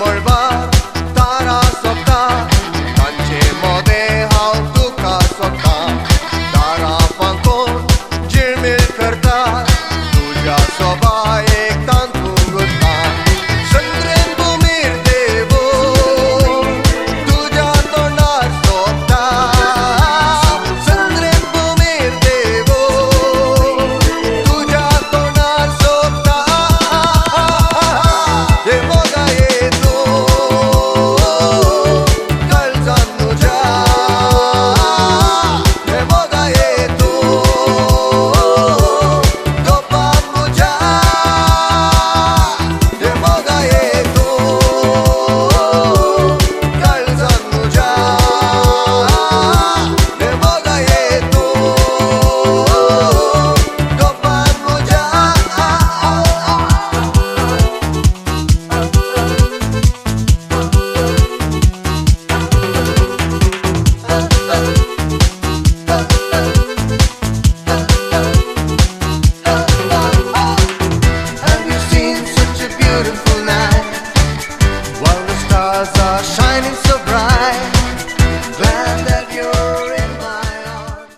मुळबार तारा सोपता तांचे मोदें हांव तुका सोदता तारा फांकोन जिळमीळ करता तुज्या सोबायेक तांतून गुंतता चंद्रेन भुमीर देवो तुज्या तोंडार सोबता चंद्रेन भुमीर देवो तुज्या तोंडार सोबता हे मोगाये तूं काळजान तुज्या हे मोगाये तूं दोपान तुज्या हे मोगाये तूं काळजान तुज्या हे मोगाये तूं दोपान तुज्या Have you seen such a beautiful night while the stars are shining so bright? Glad that you're in my arms.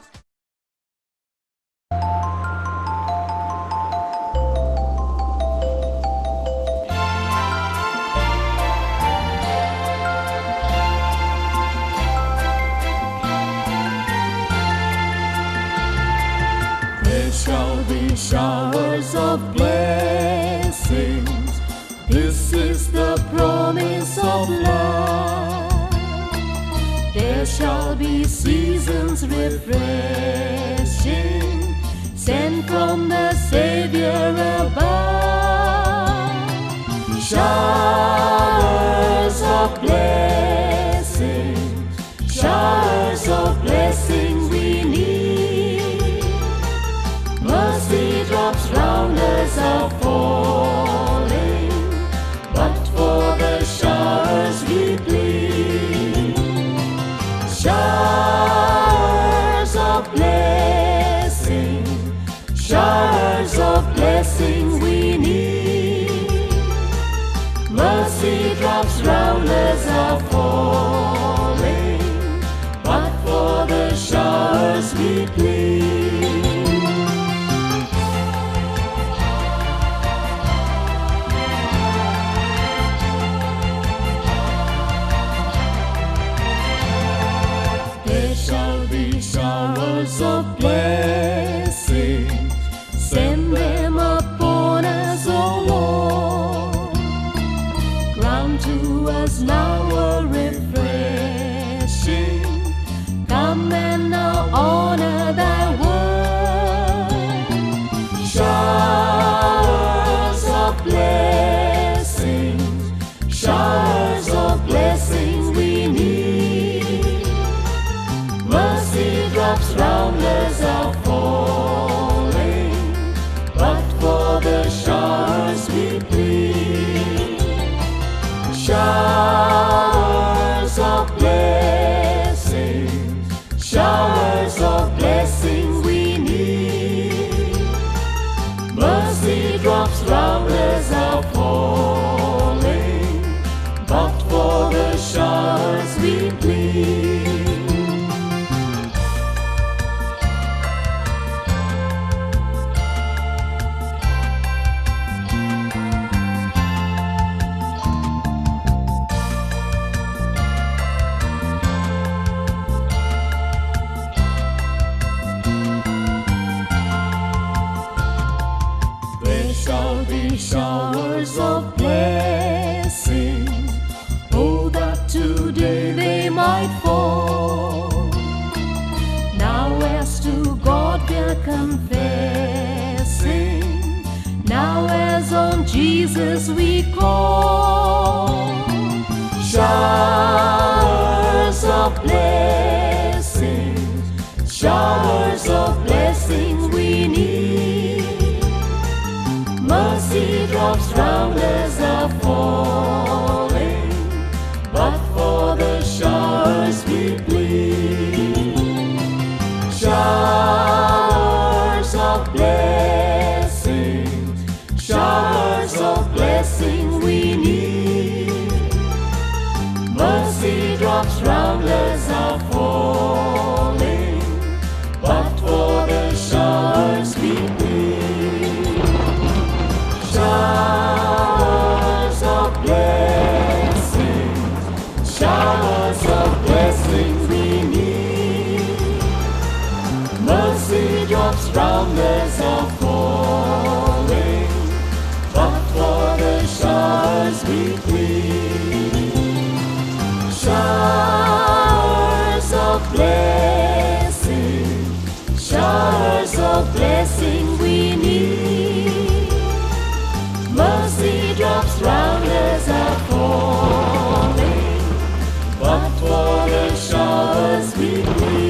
There shall be showers of blessings. This is the promise of love. There shall be seasons refreshing, sent from the Savior above. Showers of blessings, showers of blessings we need. Mercy drops round us are falling, but for the showers we plead. Showers of blessing, showers of blessing we need. Mercy drops round us are falling, but for the showers we plead. There shall be showers of blessing, send them upon us, O Lord. Grant to us now a refreshing. Come and now honor thy word. Showers of blessings, showers of blessing we need. Mercy drops round us are falling, but for the showers we plead. Showers of blessings, showers of blessing we need. Mercy drops round us are falling, but for the showers we plead. There shall be showers of blessing, oh that today they might fall. Now as to God we're confessing, now as on Jesus we call. Showers of blessings, showers of blessing we need. Mercy drops round us are falling, but for the showers we plead. Showers of blessings, showers of blessing we need. showers between. Showers of blessing, showers of blessing we need. Mercy drops round us are falling, but for the showers we need.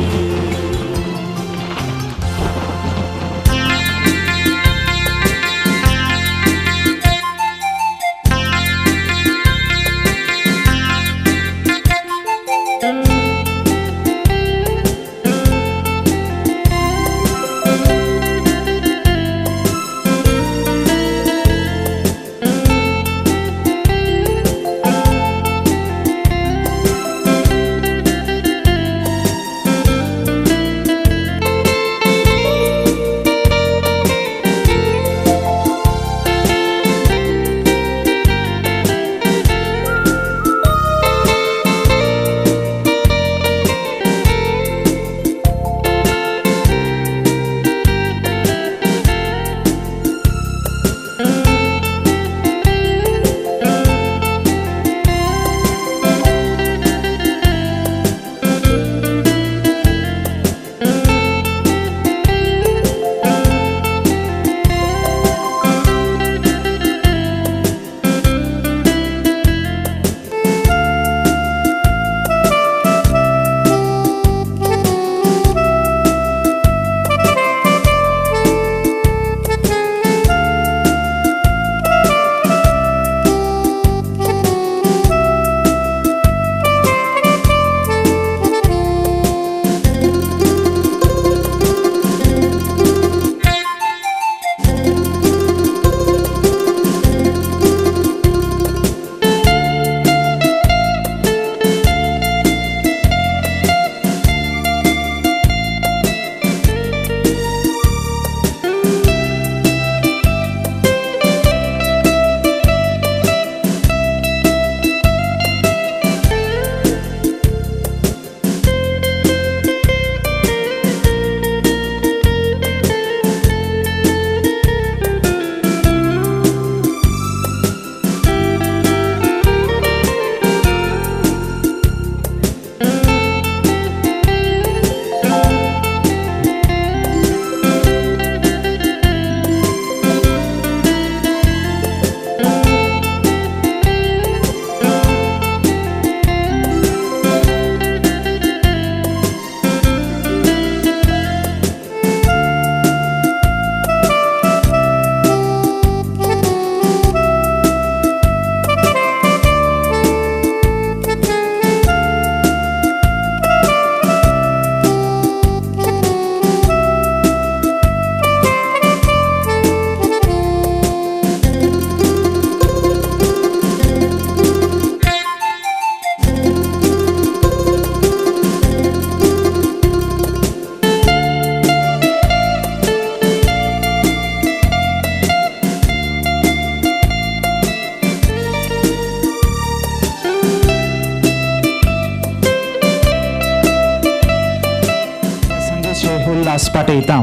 Ulhas पाटयता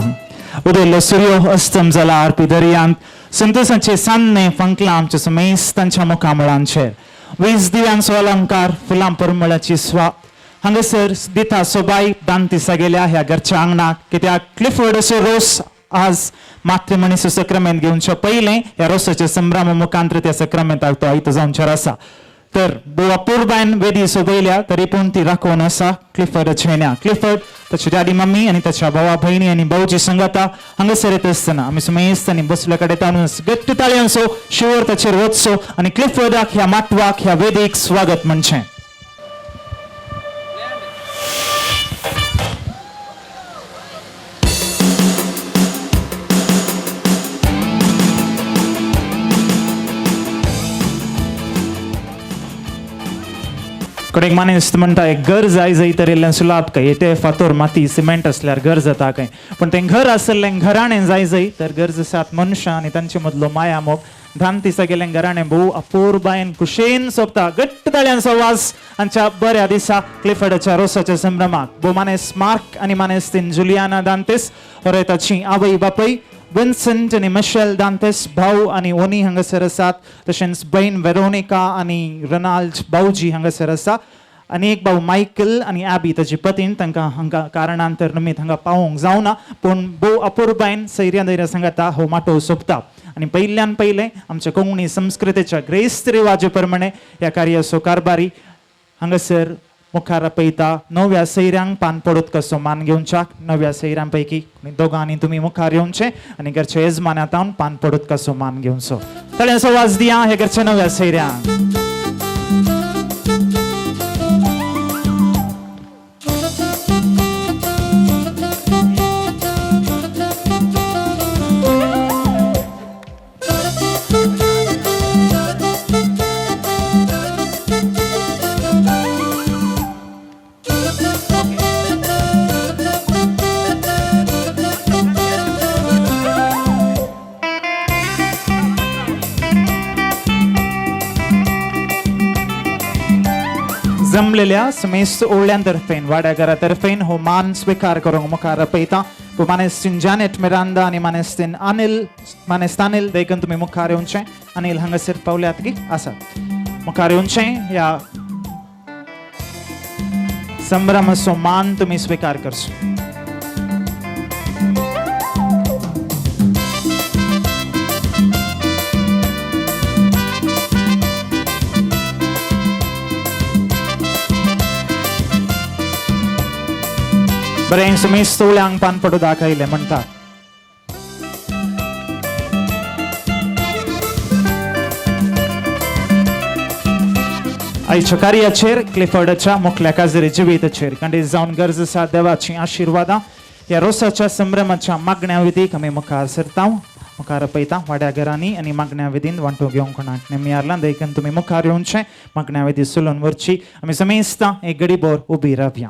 उदेल्लो सूर्यो अस्तम जाला RP दर्यांत संतोसांचे सान्ने फंकलां आमच्या समेस्तांच्या मुखामळांचेर वीज दिव्यांचो अलंकार फुलां परमळाची स्वा हांगासर दिता सोबाई दांतिसा गेल्या ह्या घरच्या आंगणाक कित्याक क्लिफोर्ड असो रोस आज मातृमणीचो सक्रामेंत घेवच्या पयलें ह्या रोसाच्या संभ्रम मुखांतर त्या सक्रामेंताक तो आयतो जावंचार आसा तर बुवा पुरबायन वेदी सोबयल्या तरी पूण ती राखून आसा क्लिफर्ड छेन्या क्लिफर्ड ताची डॅडी मम्मी आनी ताच्या भावा भयणी आनी भाऊजी संगाता हांगासर येत आसतना आमी समेस्तांनी बसल्या कडेन ताणून गट्ट ताळयांचो शिवर ताचेर वचचो आनी क्लिफर्डाक ह्या माटवाक ह्या वेदीक स्वागत म्हणचें. कडेक मानेस्त म्हणटा एक घर जाय जाय तरेल्लें सुलाब काय येटे फातोर माती सिमेंट असल्यार घर जाता काय पण तें घर आसलें घराणें जाय जाय तर गरज आसात मनशां आनी तांचे मदलो माया मोग भ्रांतीसा गेलें घराणें भोव अपूर्बायेन कुशेन सोंपता घट्ट ताळयांचो वास आमच्या बऱ्या दिसा क्लिफर्डाच्या रोसाच्या संभ्रमाक भोव मानेस मार्क आनी मानेस्तीन जुलियाना दांतेस और ताची आवय बापय विन्संट आनी मिशेल दांतेस भाऊ आनी ओनी हांगासर आसात. तशेंच बहीण वेरोनिका आनी रोनाल्ड भाऊजी हांगासर आसा. आनी एक भाऊ मायकल आनी ॲबी ताची पतीन तांकां हांगा कारणांतर निमित हांगा पावोंक जावना, पूण भोव अपुरबायन सैर्या धैर्य सांगता हो माटोव सोंपता. आनी पयल्यान पयलें आमच्या कोंकणी संस्कृतीच्या ग्रेस्त रिवाजा प्रमाणे ह्या कार्याचो कारभारी हांगासर मुखार आपयता. नव्या सैऱ्यांक पान पडत कसो मान घेवच्याक. नव्या सैऱ्यां पैकी दोगांनी तुमी मुखार येवचें आनी घरच्या येजमान्यातावन पान पडत कसो मान घेवचो. ताळ्यांचो वाज दिया हे घरच्या नव्या सैऱ्यांक. जमलेल्या समेस्त ओळ्यांतर्फेन वाड्याघरातर्फेन हो मान स्वीकार करूंक मुखार आपयता. मानेस्तीन जॅनेट मिरांदा आनी मानेस्तीन अनिल देखून तुमी मुखार येवचें. अनिल हांगासर पावल्यात की आसात. मुखार येवचें. ह्या संभ्रमाचो मान तुमी स्वीकार करचो. बरें समेस्त ओळ्यांक पान पडू दाखयलें म्हणटात. आयच्या कार्याचेर क्लिफर्डाच्या मुखल्या काजेरी जिवीताचेर खंडीत जावन गरज आसा देवाची आशिर्वादां. ह्या रोसाच्या संभ्रमाच्या मागण्या विधीक आमी मुखार सरता. मुखार आपयता वाड्या घरांनी आनी मागण्या विधीन वांटो घेवंक कोणाक नेमियारला देखून तुमी मुखार येवचें. मागण्या विधी सुलोवन व्हरची. आमी समेस्त एक घडीभर उबी रावया.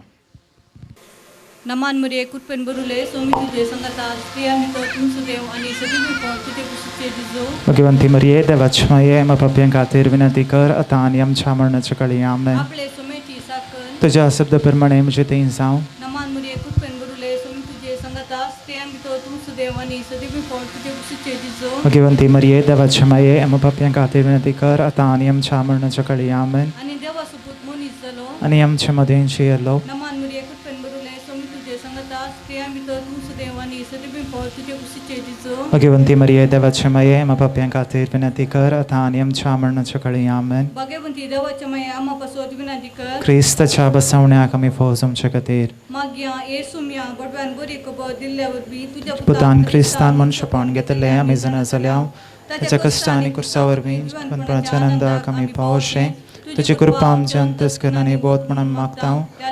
नमान मुरे कुटपेन बरुले सोमी तुझे संगता प्रिया मितो तुमचो देव आणि सगळी कोण तुझे कुशीचे दिजो. भगवंती मरिये देवाची माये आम्हा पाप्यां खातीर विनंती कर आतां आनी आमच्या मरणाच्या काळी आमेन. आपले सोमेची साकन तुझ्या शब्द प्रमाणे म्हजे तें जावं. नमान मुरे कुटपेन बरुले सोमी तुझे संगता प्रिया मितो तुमचो देव आणि सगळी कोण तुझे कुशीचे दिजो. भगवंती मरिये देवाची माये आम्हा पाप्यां खातीर विनंती कर आतां आनी आमच्या मरणाच्या काळी आमेन. आणि देवा सुपूत मनीस जालो आनी आमच्या मदेंची येलो. नमान मुरे कुटपेन बरुले सोमी तुझे संगता प्रिया मितो तुमचो देव आणि सगळी कोण तुझे कुशीचे दिजो. भगवंती मरिये देवाची माये आम्हा पाप्यां खातीर विनंती कर आतां आनी आमच्या मरणाच्या काळी आमेन. भगवंती देवाच्या माये आम्हा पासोत विनंती कर. क्रिस्ताच्या बसवण्याक आमी फौज आमच्या खातीर मागया येसुम्या बडव्यान बरी खबर दिल्ल्यावर बी तुझ्या पुतान क्रिस्तान मनशापण घेतले आमी जाणा जाल्या. ताच्या कश्ट आनी कुर्सावर बी पणपणाच्या आनंदाक आमी पावशें. तुजी कृपा आमच्या अंतस्करणांनी बोध म्हणून मागता.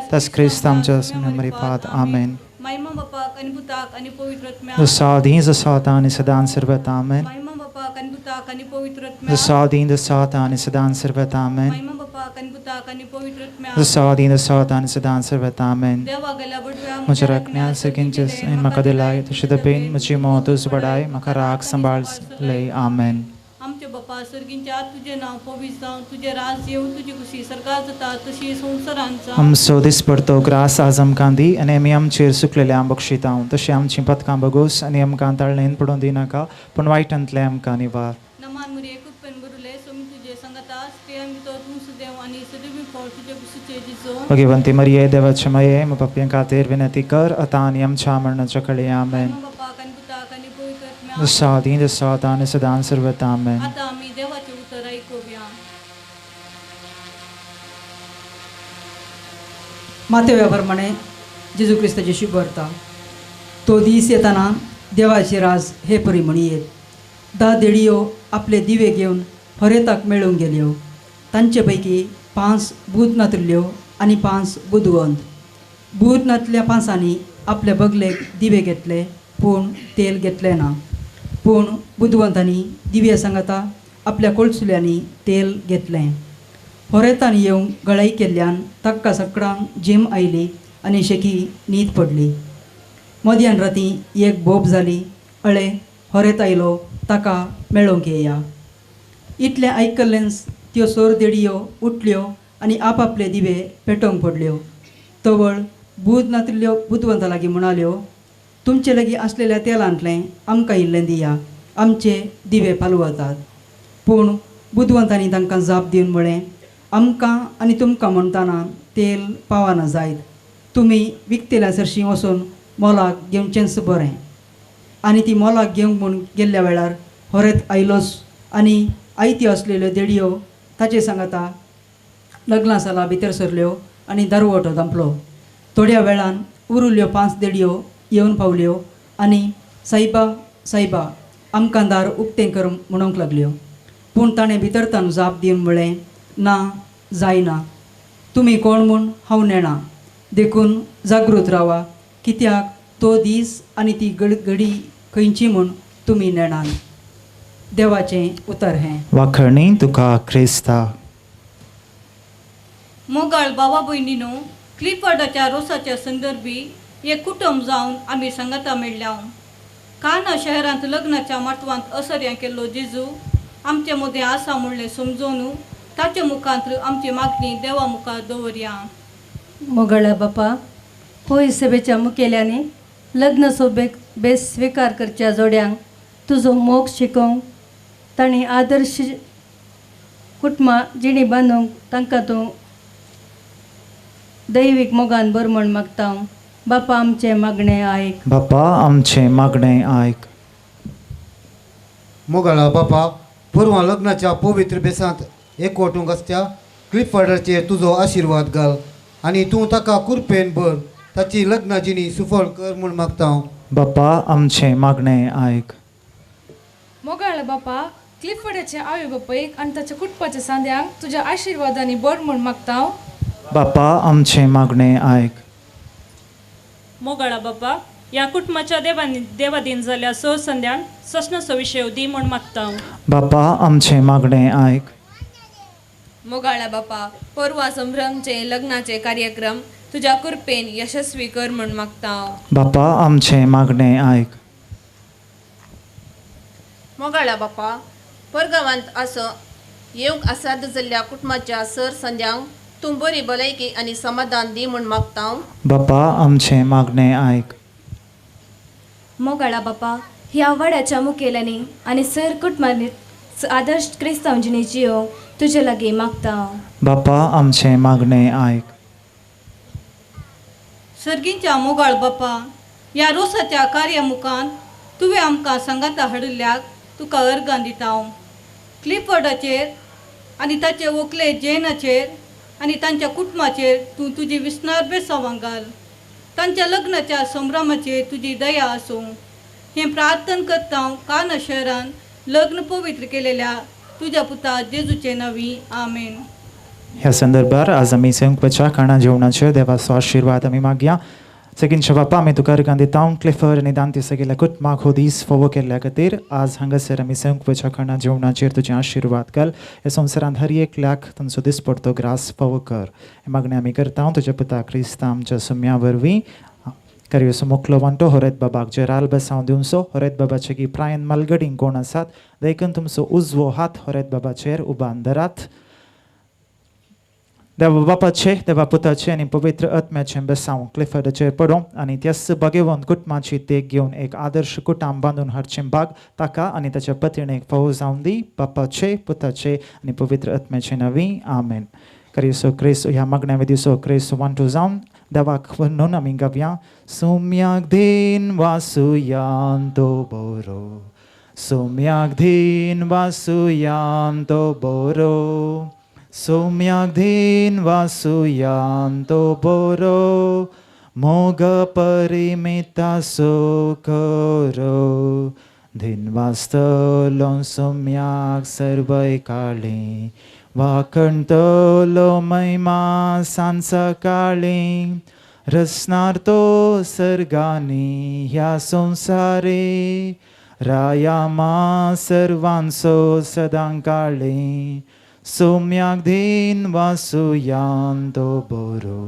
त्याच क्रिस्त आमच्या मरिपात आमेन. महिमा बापाक आणि पुताक आणि पवित्र आत्म्या. जसो आदीं जसो आतां आनी सदां सर्वत आमेन. महिमा बापाक आणि पुताक आणि पवित्र आत्म्या. जसो आदीं जसो आतां आनी सदां सर्वत आमेन. महिमा बापाक आणि पुताक आणि पवित्र आत्म्या. जसो आदीं जसो आतां आनी सदां सर्वत आमेन. देवा गेल्या बडव्या म्हज्या रखण्या सगळ्यांचे म्हाका दिलाय तशें दपेन म्हजी मोतूच बडाय म्हाका राग सांबाळ लय आमेन. आमचे बापा सर्गींच्या तुझे नाव पवित्र जावं तुझे राज येवं तुझी खुशी सरकार जाता तशी संवसारांचा. आमचो दिसपडतो ग्रास आज आमकां दी आनी आमी आमचेर सुकलेल्या बक्षिता. तशें आमचीं पथकां बगूस आनी आमकां ताळणेन पडूं दिनाका पूण वायटांतले आमकां निवार. नमान मुरे कुटपेन बरुले सोमी तुझे संगता प्रिया मितो तुमचो देव आणि सगळी कोण तुझे कुशीचे दिजो. भगवंती मरिये देवाचे माये आम्हा पाप्यां खातीर विनंती कर आतां आनी आमच्या मरणाच्या काळी आमेन. बापाक आणि पुताक आणि पवित्र आत्म्या. जसो आदीं जसो आतां आनी सदां सर्वत आमेन. आता आम्ही देवाचे उतर ऐकूया. माथेव्या प्रमाणे जेजू क्रिस्ताची शुभ वार्ता. तो दीस येताना देवाचे राज हे परी म्हणयेत. 10 देडयो आपले दिवे घेवन हरेताक मेळूंक गेल्यो. तांचे पैकी 5 बुधनातल्यो आनी 5 बुदवंत. बुधनातल्या 5 आपल्या बगलेक दिवे घेतले पूण तेल घेतले ना. पूण बुदवंतांनी दिव्या सांगता आपल्या कोळसुल्यांनी तेल घेतलें. होरेतान येवंक गळाई केल्ल्यान ताका सगळ्यांक जीम आयली आनी शेकी न्हीद पडली. मध्यान राती एक बोब जाली. अळे होरेत आयलो ताका मेळोंक येया. इतलें आयकल्लेंच त्यो सोर देडयो उठल्यो आनी आपआपले दिवे पेटोवंक पडल्यो. तवळ बुध नातिल्ल्यो बुधवंता लागीं म्हणाल्यो, तुमचे लागीं असलेल्या तेलांतलें आमकां इल्लें दिया, आमचे दिवे पालवतात. पूण बुदवंतांनी तांकां जाप दिवन म्हळें, आमकां आनी तुमकां म्हणटाना तेल पावना जायत. तुमी विकतेल्या सरशीं वचून मोलाक घेवचेंच बरें. आनी ती मोलाक घेवंक म्हूण गेल्ल्या वेळार होरेत आयलोस आनी आयत्यो असलेल्यो देडयो ताचे सांगाता लग्ना साला भितर सरल्यो आनी दारवटो दांपलो. थोड्या वेळान उरिल्ल्यो 5 देडयो येवन पावल्यो आनी सायबा सायबा आमकां दार उक्तें कर म्हणूंक लागल्यो. पूण ताणें भितरतान जाप दिवन म्हळें, ना, जायना. तुमी कोण म्हूण हांव नेणा. देखून जागृत रावा, कित्याक तो दीस आनी ती घडी खंयची म्हूण तुमी नेणान. देवाचें उतर हें. वाखणी तुका क्रिस्ता. मोगाळ भावा भयणीनो, क्लिफर्डाच्या रोसाच्या संदर्भी एक कुटुंब जावन आमी सांगाता मेळ्ळ्या. काना शहरांत लग्नाच्या माटवांत असर्यां केल्लो जेजू आमचे मदें आसा म्हणलें समजून ताचे मुखांत आमची मागणी देवा मुखार दवरया. मोगळ्या बापा, होय सभेच्या मुखेल्याने लग्न सोबेक बेस स्वीकार करच्या जोड्यांक तुजो मोग शिकोवंक तांणी आदर्श कुटुंबां जिणी बांदूंक तांकां तूं दैवीक मोगान बर म्हण मागता. बापा, आमचें मागणें आयक. बापा, आमचें मागणें आयक. मोगाळा बापा, पुरवां लग्नाच्या पवित्र बेसांत एकवटूंक आसत्या क्लिफर्डाचेर तुजो आशिर्वाद घाल आनी तूं ताका कुरपेन भर ताची लग्नाजिणी सुफळ कर म्हूण मागता. बापा, आमचें मागणें आयक. मोगाळ बापा, क्लिफर्डाच्या आवय बापायक आनी ताच्या कुटुंबाच्या सांद्यांक तुज्या आशिर्वादांनी बळ म्हूण मागता. बापा, आमचें मागणें आयक. मोगाळा बापा, ह्या कुटुंबाच्या देवादीन जाल्ल्या स संध्यांक सस्नसो विशय दी म्हूण मागता. बापा, आमचें मागणें आयक. मोगाळा बापा, परवा संभ्रमचे लग्नाचे कार्यक्रम तुझ्या कृपेन यशस्वी कर म्हूण मागता. बापा, आमचें मागणें आयक. मोगाळा बापा, परगांवांत असो येवंक आसाद जाल्ल्या कुटुंबाच्या सर संध्यांक तूं बरी भलायकी आनी समाधान दी म्हूण मागता. बापा, आमचें मागणें आयक. मोगाळा बापा, ह्या वाड्याच्या मुखेल्यानी आनी सर कुटुंबांनी आदर्श क्रिस्तांव जिणी जियो तुजे लागीं मागता. बापा, आमचें मागणें आयक. सर्गींच्या मोगाळ बापा, ह्या रोसाच्या कार्यामुखांत तुवें आमकां सांगाता हाडिल्ल्याक तुका अर्गां दिता. क्लिफर्डाचेर आनी ताचे व्हंकले जेनाचेर आनी तांच्या कुटुंबाचेर तूं तुजी विस्नार बेसावां घाल. तांच्या लग्नाच्या संभ्रमाचेर तुजी दया आसूं. हें प्रार्थना करता काना शहरान लग्न पवित्र केलेल्या तुझ्या पुता जेजूचे नांवी. आमेन. ह्या संदर्भात आज आमी संयुक्तच्या काणा जेवणाचेर देवाचो आशिर्वाद आमी मागया. सेगींच्या बापा, आमी तुका अर्गां दिता. क्लिफर्ड आनी दांती सगळ्या कुटुंबाक हो दीस फोव केल्ल्या खातीर आज हांगासर आमी संयुक्तच्या काणा जेवणाचेर तुजें आशिर्वाद घाल. ह्या संवसारांत हर एकल्याक तांचो दिसपडतो ग्रास फोव कर. हे मागणें आमी करता तुज्या पुता क्रिस्ता आमच्या सुम्या वरवीं. करियोसो मोकलो वांटो होरेत बाबाक जेराल बसावन दिवचो. होरेत बाबाचे की प्रायन मालगडींक कोण आसात देखून तुमचो उजवो हात होरेत बाबाचेर उबान दरात. देवा बापाचे, देवा पुताचे आनी पवित्र आत्म्याचें बेसांव क्लिफर्डाचेर पडो आनी त्याच बागेवंत कुटुंबाची तेग घेवन एक आदर्श कुटुंब बांदून हाडचें भाग ताका आनी ताच्या पत्नीक फावो जावन दी. बापाचे, पुताचे आनी पवित्र आत्म्याचे नांवी. आमेन. करियोसो क्रिस्त ह्या मागण्या विदिसो क्रिस्त वांटो जावन देवाक वंदून आमी गावया. सोम्याक दिन वासुयान तो बरो, सोम्याक दिन वासुयान तो बरो, सोम्याक दिन वासुयान तो बरो, मोग परिमिता सो करो, दिन वास्तलो सोम्याक सर्वय काळी, वाकणतलो महिमा सांज सकाळी, रचणार तो सर्गांनी ह्या संसारी, रायामा सर्वांचो सदां काळी, सोम्याक दिन वासुयान तो बरो,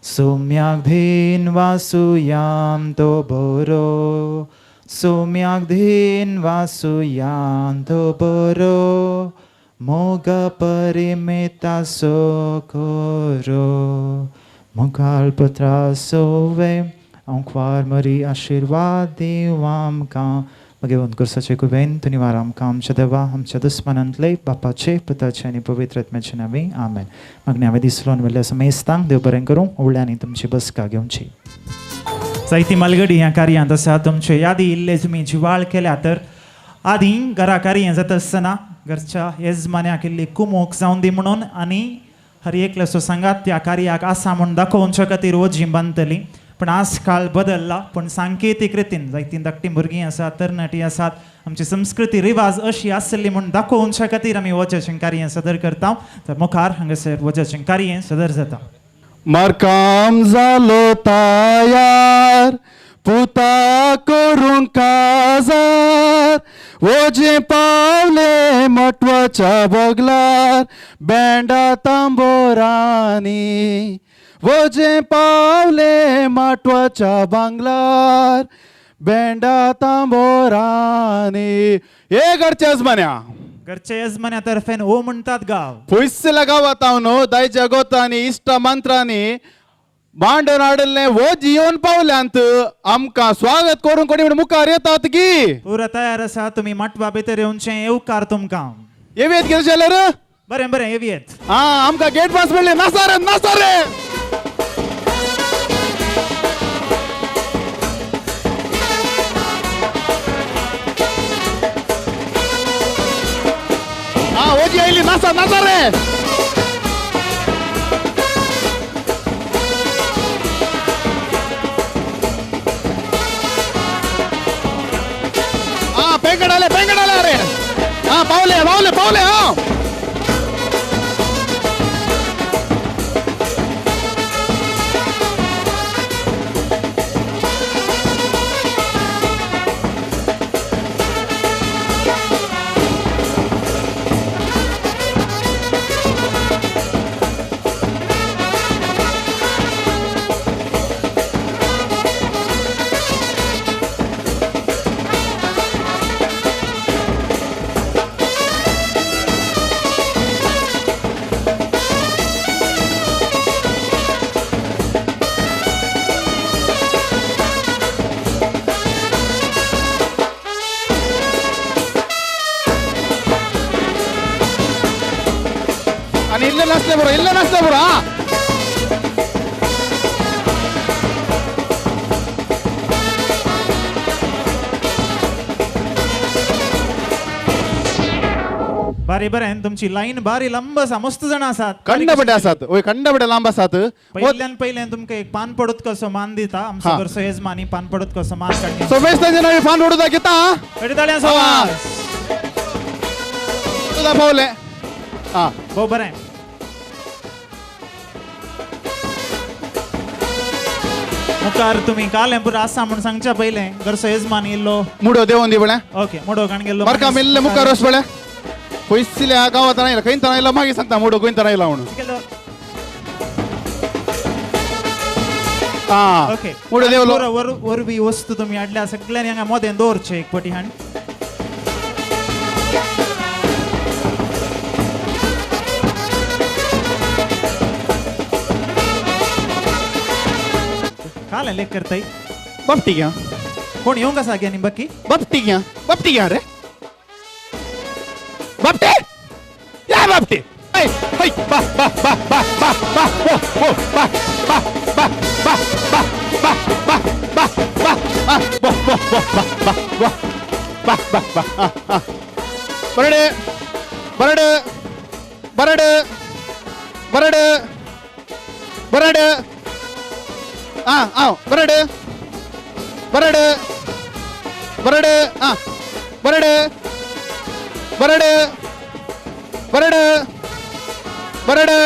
सोम्याक दिन वासुयान तो बरो, सोम्याक दिन वासुयान तो बरो, मोग परिमिता सो करो, मोगाळ पुत्रा सोवे आमकां मरी आशिर्वाद देव आमकां मगे कुर्साचे कुबेन तुनी वार आमकां आमच्या देवा आमच्या दुस्मानांतले बापाचे पुताचे आनी पवित्र आत्म्याचे नांवे आमेन. मागणी हांवें दिसलोन वेल्ल्या समेस्तांक देव बरें करूं. वळ्यांनी तुमची बसका घेवची. जायती मालगडी ह्या कार्यांत आसा. तुमचे यादी इल्ले तुमी जिवाळ केल्या तर आदीं घरा कार्य जाता आसतना घरच्या येजमान्याक इल्ली कुमोक जावन दी म्हणून आनी हर एकल्याचो सांगात त्या कार्याक आसा म्हूण दाखोवच्या खातीर वजी बांदतली. पण आज काळ बदलला. पण सांकेतीक रितीन जायतीं धाकटीं भुरगीं आसात, तरणाटी आसात. आमची संस्कृती रिवाज अशी आसली म्हूण दाखोवच्या खातीर आमी वजाचें कार्य सदर करता. तर मुखार हांगासर वजाचें कार्य सदर जाता. मारकाम जालो तयार पुता करून काजार वोजे पावले मटवाच्या बगलार बँडा तांबोरांनी वोजे पावले मटवाच्या बांगलार बँडा तांबोरांनी. हे घरच्या यजमान्या घरच्या यजमान्यातर्फेन ओ म्हणतात गाव. पयसल्या गावात हांव न्हू दायच्या गोतांनी इश्टा मंत्रांनी भांडण हाडले वो येवन पावल्यांत आमकां स्वागत करून कोणी म्हण मुखार येतात की. पुरो तयार आसा. तुमी माटवा भितर येवचें येवकार तुमकां. येवेत गेले जाल्यार बरें बरें येवयेत. आमकां गेट पास मेळ्ळे. नासा रे नासा रे. ओजी आयली. नासा नासा रे. पेंगड आले रे. पावले पावले पावले. आणि इल्ले नसले बरो इल्ले नसले बरो. बारी बरें. तुमची लाईन बारी लांब आसा. मस्त जाण आसात. कंडबडे आसात. ओय कंडबडे लांब आसात. पहिल्यान पयलें तुमकां एक पान पडत कसो मान दिता. आमचो घरचो येजमानी पान पडत कसो मान काडटा. सोमेस्ताचे नावे फान ओडूदा घेता. कडताळ्या सवास. तुझा पावले. भोव बरें. मुखार तुमी कालें पुरो आसा म्हूण सांगच्या पयलें घरचो येजमान येयल्लो मुडो देवून दी बळे. ओके मुडो काण गेल्लो. मारका मेल्ले मुखार वच बळे. पयसल्या गावात आयला खंय आयला मागीर सांगता मुडो खंय आयला म्हणून. ओके मुडो देवलो. वरवीं वस्तू तुमी हाडल्या सगळ्यांनी हांगा मोदें दवरचे एक पटी हाण. काल लेख करताय. बापटी घ्या. कोण येवंक आसा गे न्ही बाकी. बापटी घ्या. बापटी घ्या रे. बापटे या बापटे. बा बा बा बा बा बा बा हो बा बा बा बा बा बा बा बा बा बा बा बा बा बा. बरडे बरडे बरडे बरडे बरडे. बरडे बरडे बरडे. बरडे बरडे बरडे बरडे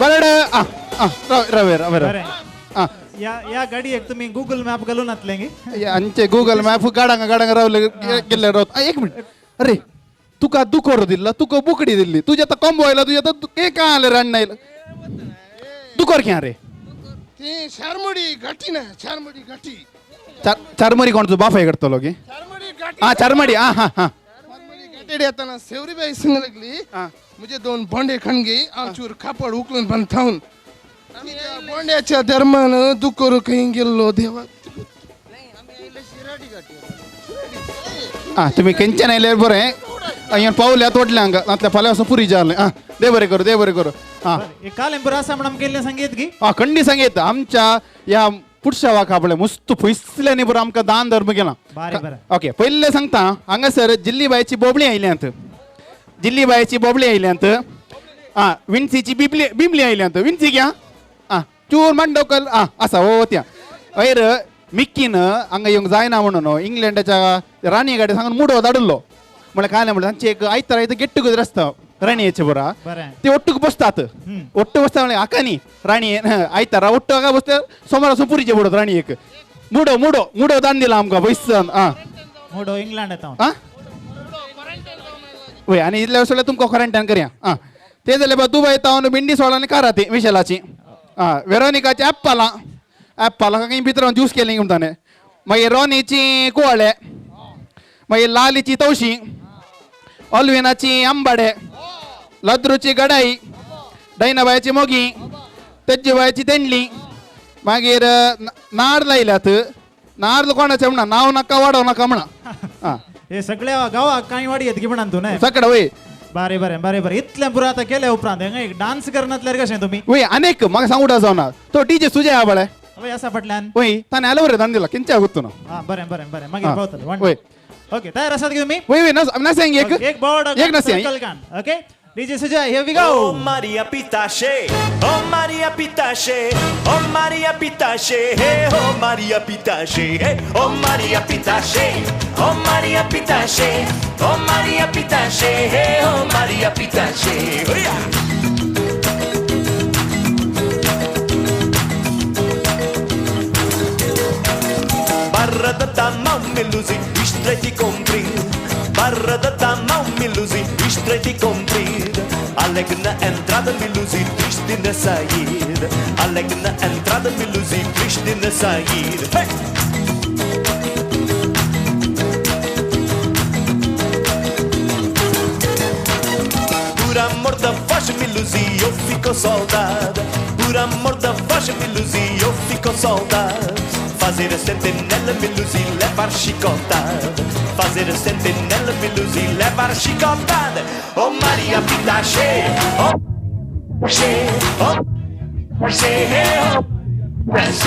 बरडे. रवे रवे रवे. या गाडयेक तुमी गूगल मॅप घालून येतले गे. आमचे गूगल मॅप गाडांगा गाडांगा रावले गेले रावत. एक मिनिट. अरे तुका दुकोर दिल्ला तुका बुकडी दिल्ली. तुझ्या आता कॉम्बो आयला. तुझ्या आता के काय आले रान नाही. दुकोर क्या रे. ती चारमडी घाटी ना. चारमडी घाटी. चारमडी कोण बाफ आहे करतलो की. चारमडी. घाटेडी येताना सेवरीबाई संग लागली. म्हणजे दोन भांडे खणगे आमचूर खापड उकलून पण थावून आम्ही त्या बोंड्याच्या धर्मानं तू करू काही गेलो देवा तुम्ही केंच्या नाही बरं आहे अय्या पावल्या तोडल्या अंगा नातल्या फाल्यापासून पुरी जाले दे बरे करू दे बरे करू कालेंपूर असा म्हणून केले संगीत की खंडी संगीत आमच्या या पुढच्या वाक आपल्या मस्त फैसल्याने बरं आमका दान धर्म केला ओके पहिले सांगता हांगासर जिल्लीबाईची बोबळी आयल्यांत जिल्लीबाईची बोबळी आयल्यांत विंचीची बिबली आयल्यांत विंची घ्या चूर मांडवकल असा हो त्या वयर मिक्कीन हांगा येऊंक जायना म्हणून इंग्लंडाच्या राणी गाडी सांगून मुडो धाडलो म्हळ्यार काय म्हणलं तांचे एक आयतारा इथं गेट टुगेदर आसता राणयेचे बरा ते ओट्टूक बसतात ओट्टू बसता म्हणजे आकानी राणी आयतारा ओट्टू आका बसता सोमारासून पुरीचे बुडत राणी एक मुडो मुडो मुडो दान दिला आमकां बैसन मुडो इंग्लंड येता वय आनी इतल्या वेळेस तुमकां क्वॉरंटायन करया ते जाल्यार दुबय येता भिंडी सोळा कारा ती विशेलाची वेरोनिकाची ॲप्पाला काही भितर ज्यूस केली म्हणटाने मागीर रोनीची कुवाळे मागीर लालीची तवशी ऑल्विनाची आंबाडे लद्रूची गडाई डैनाबाईची मोगी तेज्जीबाईची तेंडली मागीर नार लायल्यात नार कोणाचे म्हणा नाव नाका वाडव नाका म्हणा हे सगळ्या गावात काही वाडी येत की म्हणा तू नाही सकडा वय बरे बरे बरे बरे इतल्या पुरा आता केल्या उपरांत एक डान्स करनातल्यार कशें तुम्ही वय अनेक म्हाका सांगूडा जावना तो डीजे सुजय आबाळे वय असा फाटल्यान वय ताणे आलो बरे दान दिला किंच्या गुत्तू ना बरें बरें बरें मागीर पावतले वय ओके तयार आसात की तुम्ही वय वय नसें एक बोर्ड एक नसें okay DJ Sujay, here we go. Oh Maria Pitache, oh Maria Pitache, oh Maria Pitache, hey oh Maria Pitache, hey oh Maria Pitache, oh Maria Pitache, oh Maria Pitache, hey oh Maria Pitache, oh yeah. Barra da tamam melusi, istreti compri. Barra da tamam melusi, istreti compri. Alegna entrada melusi, triste na saída. Alegna entrada melusi, triste na saída. Hey! Por amor da voz melusi, eu fico soldado. Por amor da voz melusi, eu fico soldado. Fazer a sentinela melusi, levar chicotada. Fazer a sentinela melusi, levar chicotada. Oh Maria Pitache, oh Pitache, oh Pitache,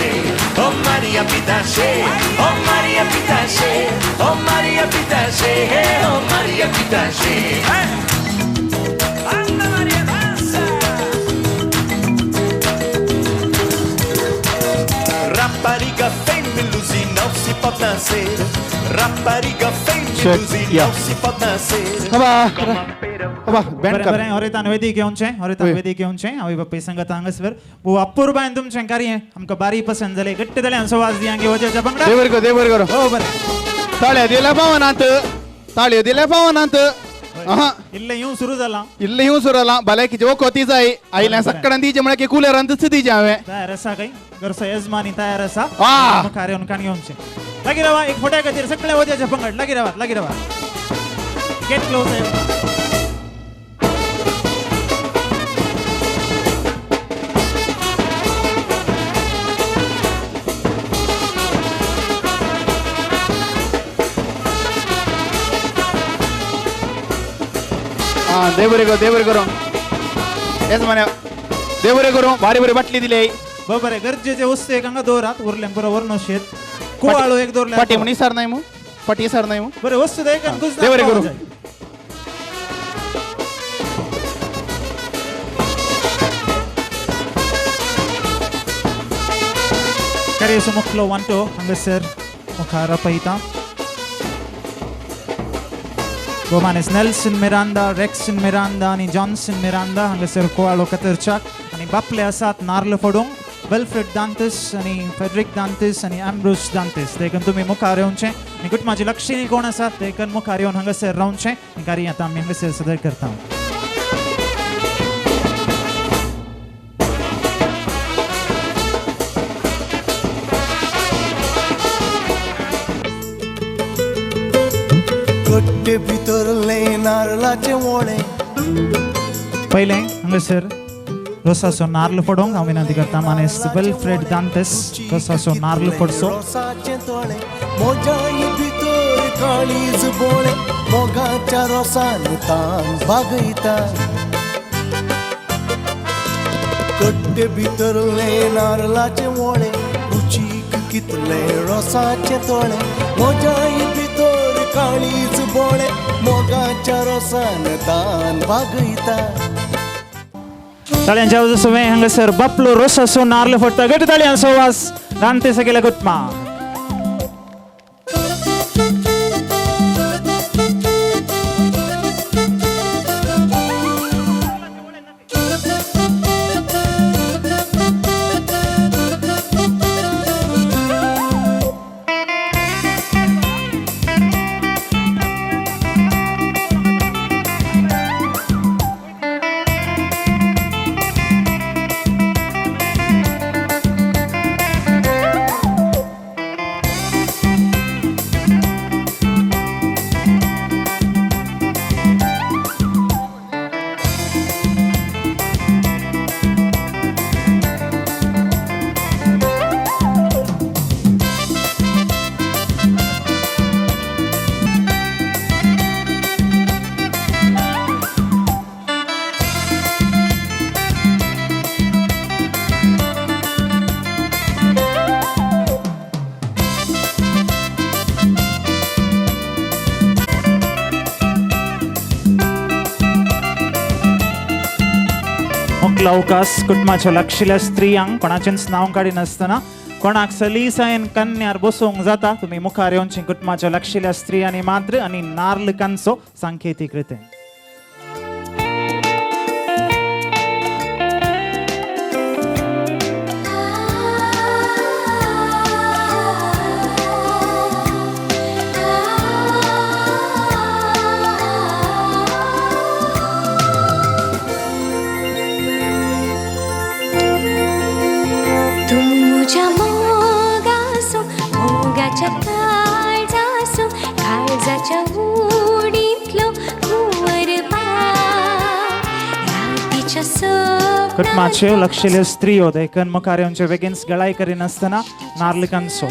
oh Pitache, oh Maria Pitache, oh Maria Pitache, oh Maria Pitache, oh Maria Pitache. Anda Maria dança. Rapariga feia melusi, não se pode nascer. Rapariga feia melusi, não se pode nascer. बरें हरितान वेदी घेवनचे हरितान वेदी घेवनचे हांव बापय संगत हांगासर वो अपूर्बायन तुमचें कार्य आमकां बारी पसंद जालें गट्ट जालें हांव सवाज दियांगे वजेच्या पंगडा देवर करो हो बरें ताळ्या दिल्या पावनांत ताळ्यो दिल्या पावनांत इल्लें येवं सुरू जालां इल्लें येवं सुरू जालां भलायकीचे वखोती जाय आयल्या सक्कडान दिवचे म्हळ्यार कुलरांत दिवचे हांवें तयार आसा काय घरचो येजमानी तयार आसा मुखार येवन काण घेवनचें लागीं रावा एक फोट्या खातीर सगळे वजेचे पंगड लागीं रावात गेट क्लोज देवरे करो हेच म्हणे देवरे करू भारी बरी बाटली दिली बरोबर गरजेचे वस्तू एक हांगा दवरात उरल्यान बरोबर नशेत कुवाळो एक दवरल्या फाटी म्हण इसर नाही मग फाटी इसर नाही मग बरे वस्तू दे एक देवरे करू करेसो मुखलो वांटो हांगासर मुखार पळयता गोमानेस नेल्सन मिरांदा रेक्सन मिरांदा आणि जॉन्सन मिरांदा हांगासर कुवाळो कतरच्याक आणि बापले आसात नार्ल फोडूंक वेल्फ्रेड दांतस आणि फेड्रिक दांतस आणि एम्ब्रोस दांतस देखून तुम्ही मुखार येवनचे आणि कुटुंबाची लक्षणी कोण आसात देखून मुखार येवन हांगासर रावनचे कार्य आतां आमी हांगासर सदर करता कट्टे भितरले नारळाचे वोळे पहिले हांगासर रोसाचो नारळ फोडोंक हांव विनंती करता मानेस्त विल्फ्रेड दांतेस रोसाचो नारळ फोडचो. रोसाचे तोळे मोजाई भितर काळीज बोळे मोगाच्या रोसान तान बागयता कट्टे भितरले नारळाचे मोळे रुचीक कितले रोसाचे तोळे मोजाई भितर काळीज बोळे मोगाच्या रोसान तान बागयता. ताळयांच्या आवाजासोबत हांगासर बापलो रोसाचो नारळ फोडटा. गट ताळयांचो आवाज दांतेस गेला गुटमा. अवकाश कुटुंबाच्या लक्षिल्या स्त्रियांक कोणाचेंच नांव काडी नासतना कोणाक सलीसायेन कन्यार बसोवंक जाता. तुम्ही मुखार येवची कुटुंबाच्या लक्षिल्या स्त्रियांनी मात्र आनी नारळकांचो सांकेतीक रितीन. कुटुंबाचे लक्षिल्यो स्त्रियो देखून मुखार येवचे बेगीनच गळाई करिनासतना नारळकांचो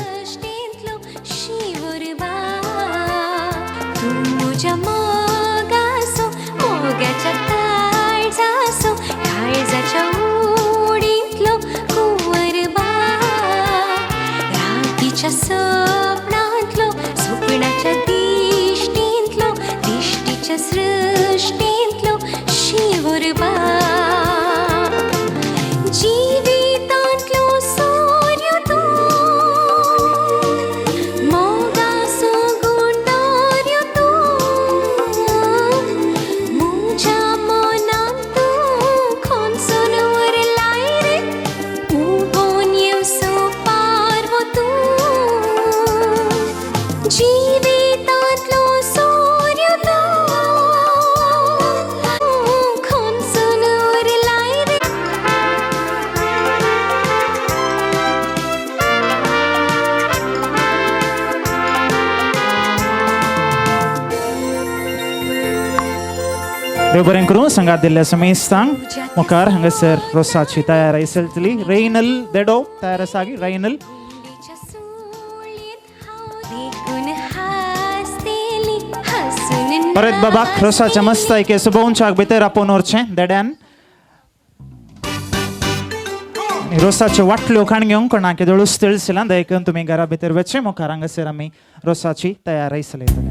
सृष्टींतलो शिवरबा देव बरें करूं. संगात दिल्ल्या समेस्तांक मुखार हांगासर रोसाची तयारी चलतली. रेनल देडो तयार आसा गी. रेनल परत बाबाक रोसाच्या मस्तायके सुबोवच्याक भितर आपोवन व्हरचें देड्यान. रोसाच्यो वाटल्यो खाण घेवंक कोणाक दळूस तिळसिलां देखून तुमी घरा भितर वचचें. मुखार हांगासर आमी रोसाची तयारी चलयतले.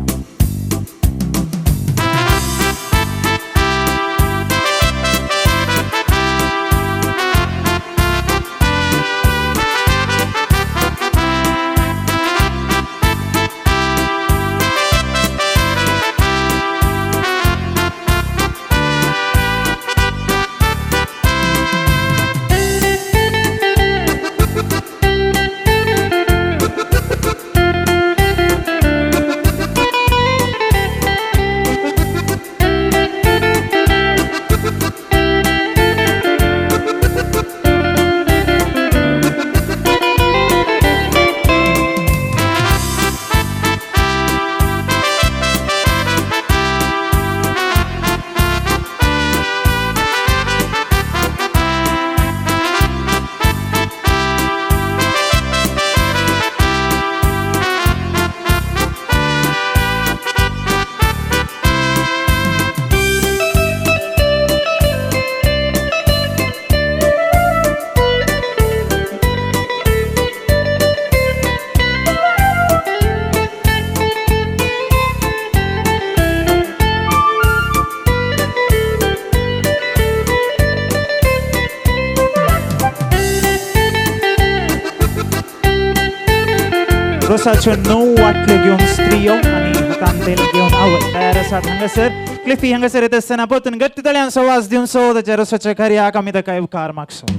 रोसाच्यो 9 वाटल्यो घेवन स्त्रियो आनी हातान तेल घेवन आवय तयार आसात हांगासर क्लिफी हांगासर येता आसतना परतून गट्टी तळ्यान सवास दिवन सौदाच्या रोसाच्या कार्याक आमी ताका उपकार मागसो.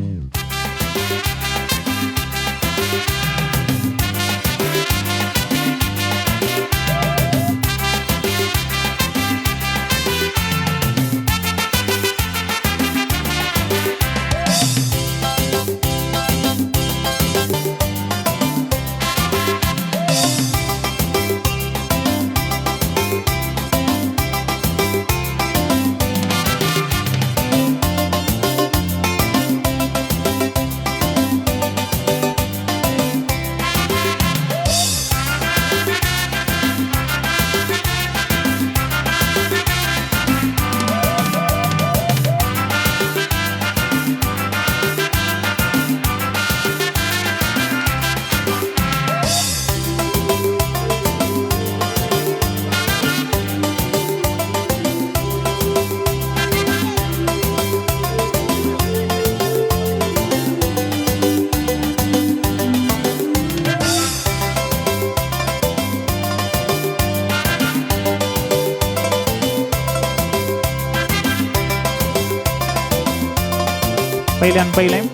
पहिल्यान पयलें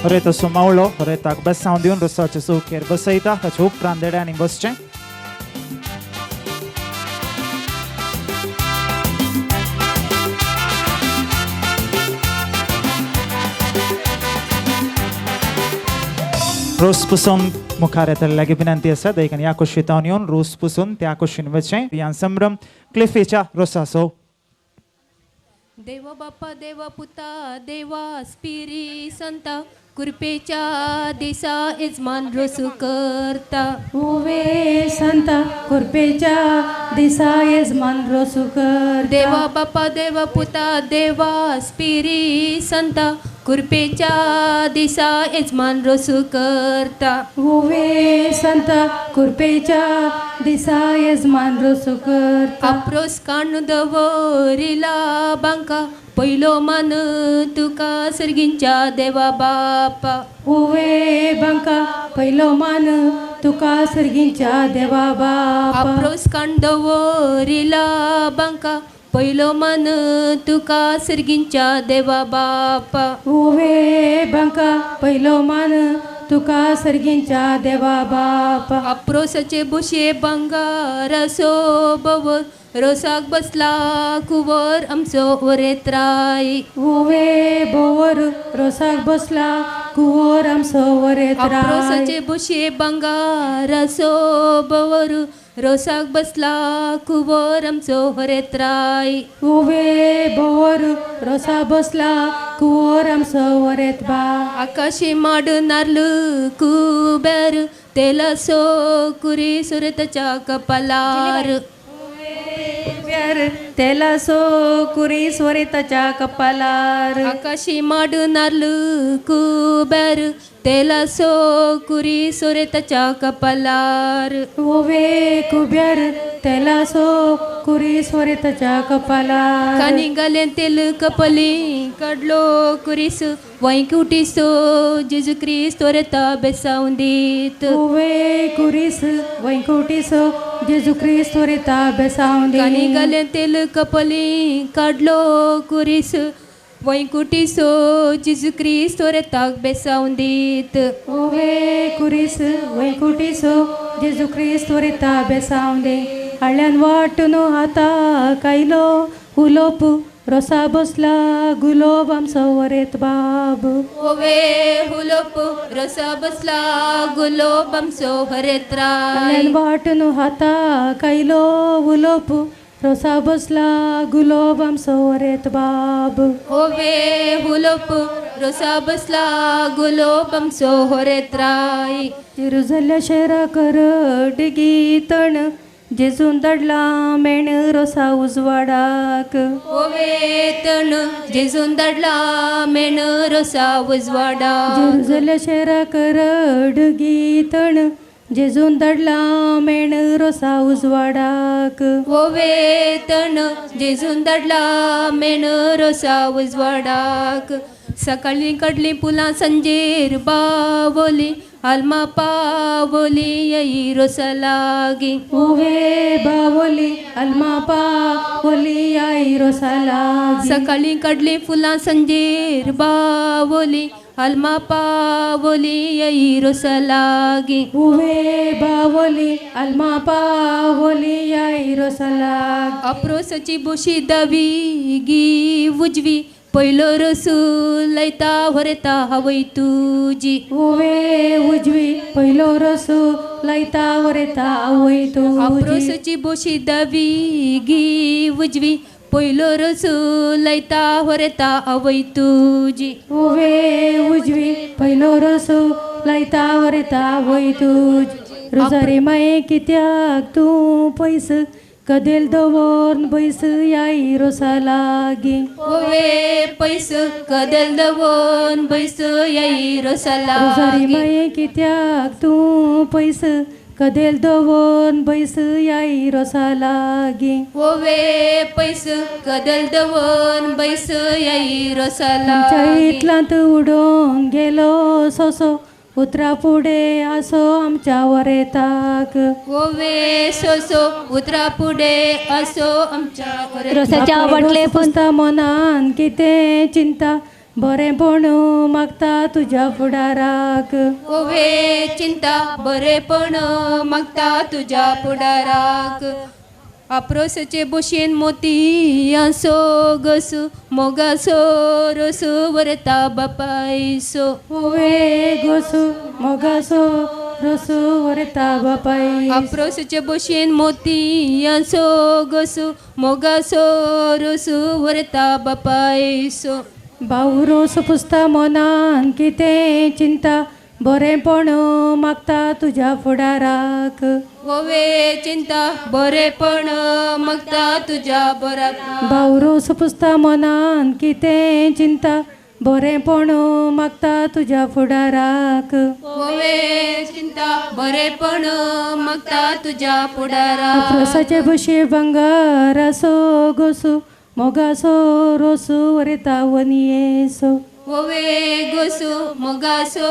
बरें तसो मावळो बरें ताका बसावन दिवन रोसाच्या चौकेर बसयता ताच्या उपरांत देड्यांनी बसचें. रोस पुसून मुखार येतल्याची विनंती आसा देखून ह्या कुशीतावन येवन रोस पुसून त्या कुशीन वचचें. ह्या संभ्रम क्लिफीच्या रोसाचो. देवा बाप्पा देवा पुता देवा स्पिरी संता कृपेच्या दिसा यजमान रोसू करता. उवे संता कृपेच्या दिसा यजमान रोसू करता. देवा बाप्पा देवा पुता देवा स्पिरी संता कृपेच्या दिसा यजमान रोसू करता. उवे संता कृपेच्या दिसा यजमान रोसू करता. अप्रोस काणू दवरिला बांका पहिलो मान तुका सर्गींच्या देवा बापा. उवे बांका पहिलो मान तुका सर्गींच्या देवा बापा. अप्रोस काण दवरिला बांका पहिलो मान तुका सर्गींच्या देवा बापा. उवे बांका पहिलो मान तुका सर्गींच्या देवा बापा. अप्रोसाचे बुशे बंगार सोबवर रोसाक बसला कुवर आमचो वरेत्राय. उवे बोवर रोसाक बसला कुवर आमचो वरेत्राय. अप्रोसाचे बुशे बंगार सोबवर रोसाक बसला कुवर आमचो वरेत्राय. उवे बोवर रोसा बसला कुवर आमचो वरेत्बा. आकाशी माड नारल कुबेर तेला सो कुरी सुरतच्या कपालार. तेला सो कुरी स्वरिताच्या कपालार. आकाशी माड नारल कुबेर तेला सो कुरी सोरेताच्या कपालार. उवे कुबेर तेला सो कुरी स्वरिताच्या कपालार. कानी घाले तेल कपली कडलो कुरीस वैकुटीसो जेजू क्रिस्त तोरेता बेसावून दीत. उवे कुरीस वैकुटीसो जेजू क्रिस्त तोरेता बेसावून दीत. कानी घाले तेल कपली कडलो कुरीस वैकुटीसो जेजू क्रिस्त तोरेताक बेसावून दीत. उवे कुरीस वैकुटीसो जेजू क्रिस्त तोरेता बेसावून दे. हाळ्यान वाटून हाता कायलो उलोप रोसा बसला गुलोब आमचो वरेत बाब. ओवे हुलोप रोसा बसला गुलोब आमचो वरेत्राय. हाळ्यान वाटून हाता कायलो उलोप रोसा बसला गुलोब आमचो वरेत बाब. ओवे हुलोप रोसा बसला गुलोब आमचो वरेत्राय. येरुजल्या शेरा करड गीतण जेजून दडला मेण रोसा उजवाडाक. ओवे तण जेजून दडला मेण रोसा उजवाडाक. येरुजल्या शेरा करड गीतण जेजून दडला मेण रोसा उजवाडाक. ओवे तण जेजून दडला मेण रोसा उजवाडाक. सकाळी कडली पुला संजेर बावली आल्मा पावली येई रोसलागी ओवे बावली अल्मा पावली आई रोसालागी सकाळी काढली फुलां संजेर बावली आल्मा पावली येई रोसलागी ओवे बावली अल्मा पावली आई रोसालागी अप्रोसची बोशी दावी गी उजवी पहिलो रसू लयता व्हरता हवय तुजी ओवे उजवी पहिलो रसू लायता वरेता आवय तू अप्रोसची बोशी दावी गी उजवी पहिलो रसू लयता व्हरता हवय तुजी ओवे उजवी पहिलो रसू लायता वरेता आवय तुज रोजारे माये कित्याक तूं पयस कदेल दवरन बैस याई रोसा लागी ओवे पैस कदल दवोन बैस येई रोसला रोजारी माये कित्याक तूं पयस कदेल दवरन बैस याई रोसा लागी ओवे पैस कदल दवोन बैस येई रोसला आमच्या इतलांत उडोवंक गेलो सोसो उतरा फुडें आसो आमच्या वरेताक ओवे सोसो उतरा फुडे असो आमच्या रोसाच्या वाटले पुसता मनान कितें चिंता बरेंपण मागता तुज्या फुडाराक ओवे चिंता बरेपण मागता तुझ्या फुडाराक अप्रोसचे बोशेन मोती आसो गसू मोगासो रोसू वरता बापायसो ओवे गोसू मोगासो रोसू वरेता बापाई अप्रोसचे बोशेन मोती आसो गसू मोगासो रोसू वरता बापायसो भाऊ रोस पुसता मनान कितें चिंता बरेंपण मागता तुज्या फुडाराक ओवे चिंता बरेपण मागता तुझ्या बरा भाऊ रोस पुसता मनान कितें चिंता बरेंपण मागता तुज्या फुडाराक ओवे चिंता बरेपण मागता तुझ्या फुडारा अप्रोसाचे भशे भंगार असो गोसू मोगासो रोसू वरेता वनियेसो ओवे गोसू मोगासो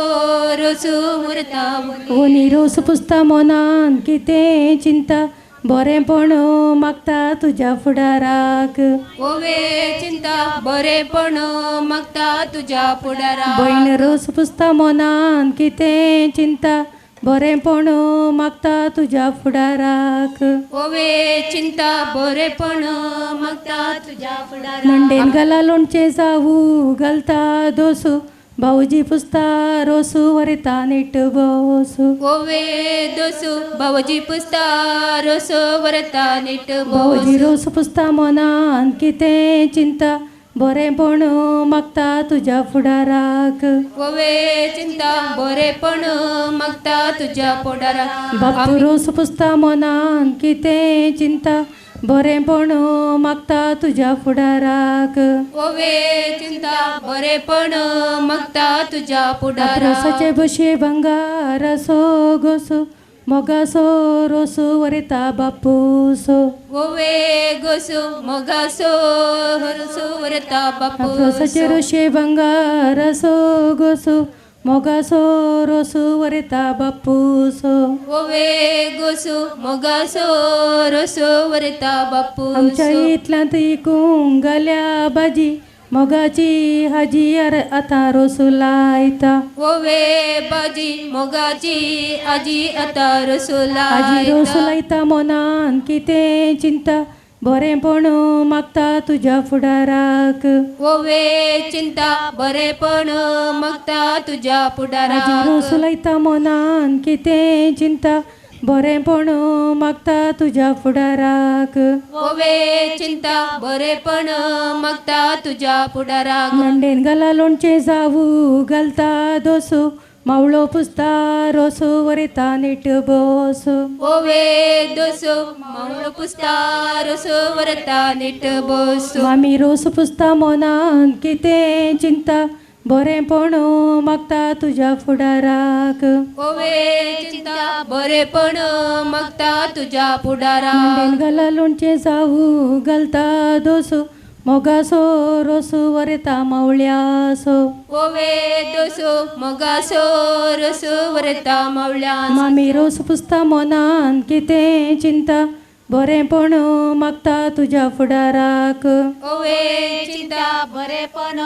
रोसू वरता वनी रोस पुसता मनान कितें चिंता बरेंपण मागता तुज्या फुडाराक ओवे चिंता बरेपण मागता तुझ्या फुडारा भयण रोस पुसता मनान कितें चिंता बरेंपण मागता तुज्या फुडाराक ओवे चिंता बरेपण मागता तुझ्या फुडारा नंडेन घाला लोणचें जावू घालता दोसू भाऊजी पुसता रोसू वरेता नीट बसू ओवे दोसू भाऊजी पुसता रोसो वरता नीट भाऊजी रोस पुसता मनान कितें चिंता बरेंपण मागता तुज्या फुडाराक ओवे चिंता बरेपण मागता तुझ्या फुडारा बापू रोस पुसता मनान कितें चिंता बरेंपण मागता तुज्या फुडाराक ओवे चिंता बरेपण मागता तुझ्या फुडारा रोसाचे भशे भंगार असो गोसू मोगासो रोसू वरेता बापूसो ओवे गोसू मोगासो रोसू वरता बापू रोसाचे रोशे भंगार असो गोसू मोगासो रोसू वरेता बापूसो ओवे गोसू मोगासो रोसो वरता बापू आमच्या इतल्यांत इकूंक घाल्या भाजी मोगाची हाजी आतां रोसू लायता ओवे बाजी मोगाची आजी आता रसोला आजी रोसू लायता मनान कितें चिंता बरेंपण मागता तुज्या फुडाराक ओवे चिंता बरेपण मागता तुझ्या फुडारा आजी रोसू लायता मनान कितें चिंता बरेंपण मागता तुज्या फुडाराक ओवे चिंता बरेपण मागता तुझ्या फुडाराक नंडेन घाला लोणचें जावू घालता दोसू मावळो पुसता रोसू वरेता नीट बसू ओवे दोसो मावळो पुसता रोसो वरता नीट बसो मामी रोस पुसता मनान कितें चिंता बरेंपण मागता तुज्या फुडाराक ओवे चिंता बरेपण मागता तुझ्या फुडारा नंडेन घाला लोणचें जावू घालता दोसू मोगासो रोसू वरता मवळ्यासो ओवे दोसो मोगासो रसो वरता मवळ्यान मामी रोस पुसता मोनान कितें चिंता बरेंपण मागता तुज्या फुडाराक ओवे चिंता बरेपण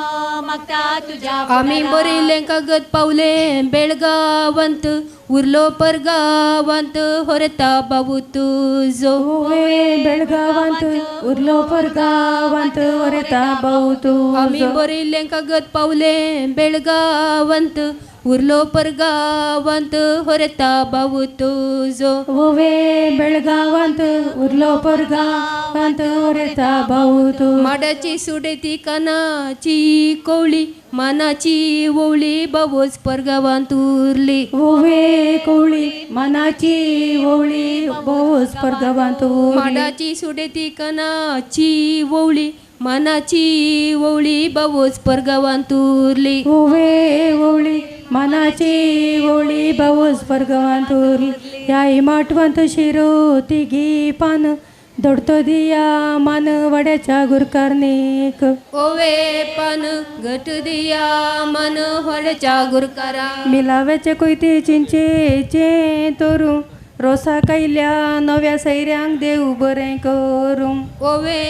मागता तुझ्या आमी बरिल्ले कागद पावले बेळगावांत उरलो परगावांत होरता बाबू तुजो ओवे बेळगावांत उरलो परगावांत वरता भाऊ तू आमी बरिल्ले कागद पावले बेळगावांत उरलो परगावांत होरता बाबू तुजो ओवे बेळगावांत उरलो परगावांत वरता भाऊ तू माडाची सुडेती कानाची कोवळी मानाची ओवळी बाबूच परगावांत उरली ओवे कोवळी मनाची ओवळी बोस परगावांत माडाची सुडेती कानाची ओवळी मानाची ओवळी बाबूच परगावांत उरली ओवे ओवळी मनाची ओवळी बावूस परगावांत उरली ह्या इमाटवंत शिरो तिगी पान दडतो दिया मान वड्याच्या गुरकारनीक ओवे पान घट दिया मन होडच्या गुरकारा मिलाव्याचे कोयते चिंचेचे तोरू रोसा कायल्या नव्या सैऱ्यांक देव बरें करूं ओवे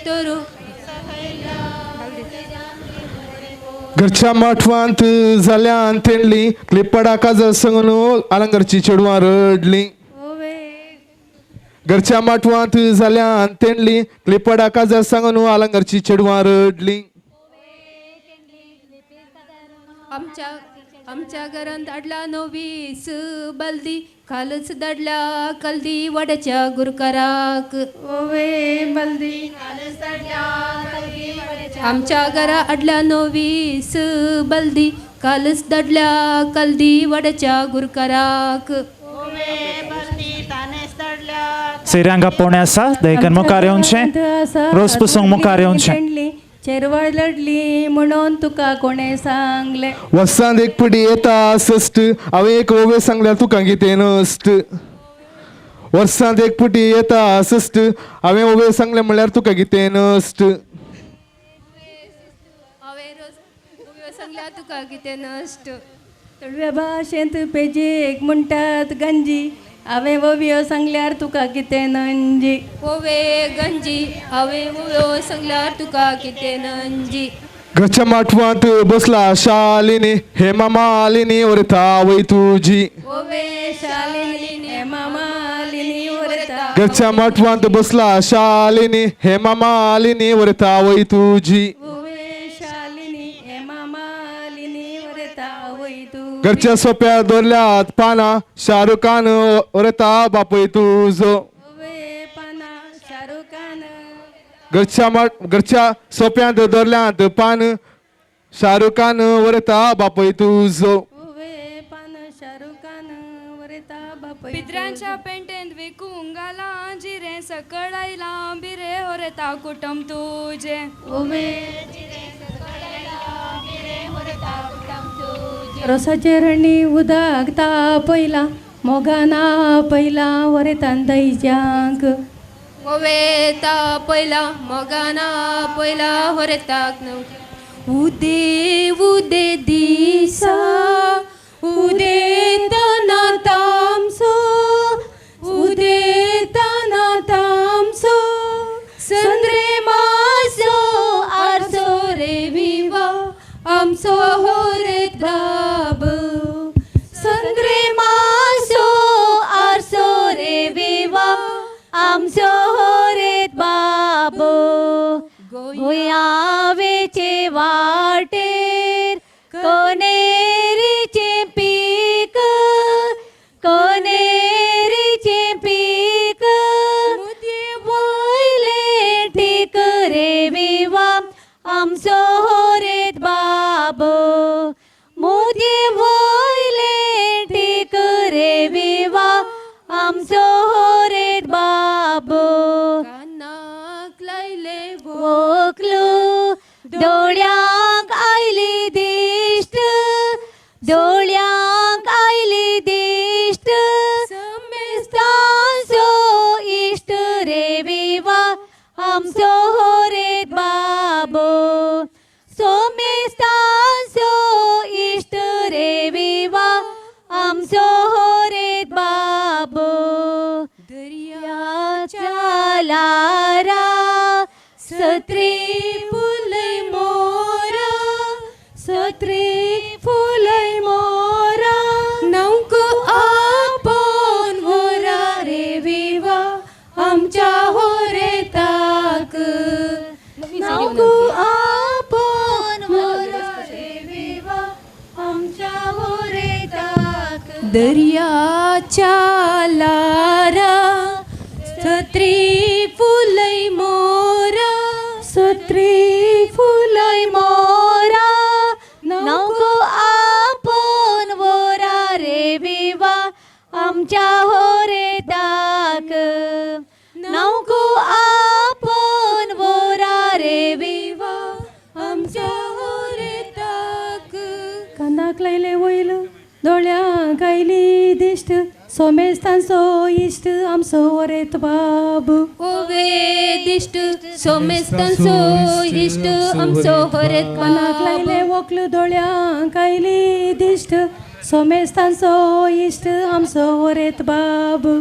तोरू घरच्या माठवांत जाल्यान तेंडली क्लिपडा काजळ संगून आलंगरची चेडवां रडली घरच्या माठवांत जाल्यान तेंडली क्लिपडा काजळ सांगून आलंगरची चेडवां रडली आमच्या घरांत धाडला नवीस बल्दी खालच धाडला कल्दी वड्याच्या गुरकाराक ओवे बल्दी आमच्या घरा हाडला नवीस बल्दी कालच धाडल्या कल्दी वड्याच्या गुरकाराक सेऱ्यांगा पोणे आसा देखन मुखार येवनशें रोस पुसूंक मुखार येवनशें चेरवळ लढली म्हणून तुका कोणे सांगले वसांत एक पिडी येता सस्ट हांवें एक ओवे सांगल्यार तुका कितें नस्ट वर्सांत एक पिडी येता सस्ट हांवें ओवे सांगलें म्हणल्यार तुका कितें नस्ट सांगल्यार तुका कितें नस्ट तळव्या भाशेंत पेजेक म्हणटात गंजी हांवें ओव्यो सांगल्यार तुका कितें नंजी ओवे गंजी हांवें ओव्यो सांगल्यार तुका कितें नंजी घरच्या माठवांत बसला शालिनी हेमा मालिनी वरता वय तुजी ओवे शालिनी हेमा मालिनी वरता घरच्या माठवांत बसला शालिनी हेमा मालिनी वरता वय तुजी ओवे शालिनी हेमा मालिनी वरता वय तू घरच्या सोप्या दोरल्यात पाना शाहरुख खान वरता बापय तुजो ओवे पाना शाहरुख खान घरच्या सोप्यांत दोरल्यात पान शाहरुख खान वरता बापय तुजो ओवे पान शाहरुख खान वरता बापय पिद्रांच्या पेंटेंत विकूंक घाला जिरे सकळ आयला बिरे होरेता कुटुंब तुजे ओवे रोसाचे रणी उदक तापयला मोगाना पयला वरेतान दैज्यांक ओवे ता पयला मोगाना पयला होरेताक उदे उदे दिसा उदे तना तामसो उदे तना तामसो संद्रे मासो आरसो रे विवा आमसो होरेत बाब संद्रे मासो आरसो रे विवा आमसो होरेत बाब गोयावेचे वाटेर कोनेरीचे पीक कोनेरीचे पीक मुदी वयले ठीक रे विवा आमसो होरेत बाब मुदी वयले ठीक रे विवा आमचो होरेत बाब कानाक लायले व्हंकलो दोळ्यांक आयली दिश्ट दोळ्यांक आयली दिश्ट समेस्तांचो इश्ट रे विवा आमचो होरेत बाब सत्री फुलय मोरा नौको आपण होरा रे विवा आमच्या होरेताक नौको आपण होरा रे विवा आमच्या होरेताक दर्याच्या लारा सत्री फुलय मोरा सत्री फुलय मोरा नको आपण वोरा रे विवा आमच्या होरे ताक नको आपण वोरा रे विवा आमच्या होरे ताक कानाक लायले वयल दोळ्या गायली दिश्ट सोमेस्तांचो इश्ट आमचो वरेत बाबू ओवे दिश्ट सोमेस्तांचो इश्ट आमचो वरेत कानाक लायले वोकल दोळ्या गायली दिश्ट सोमेस्तांचो इश्ट आमचो वरेत बाबू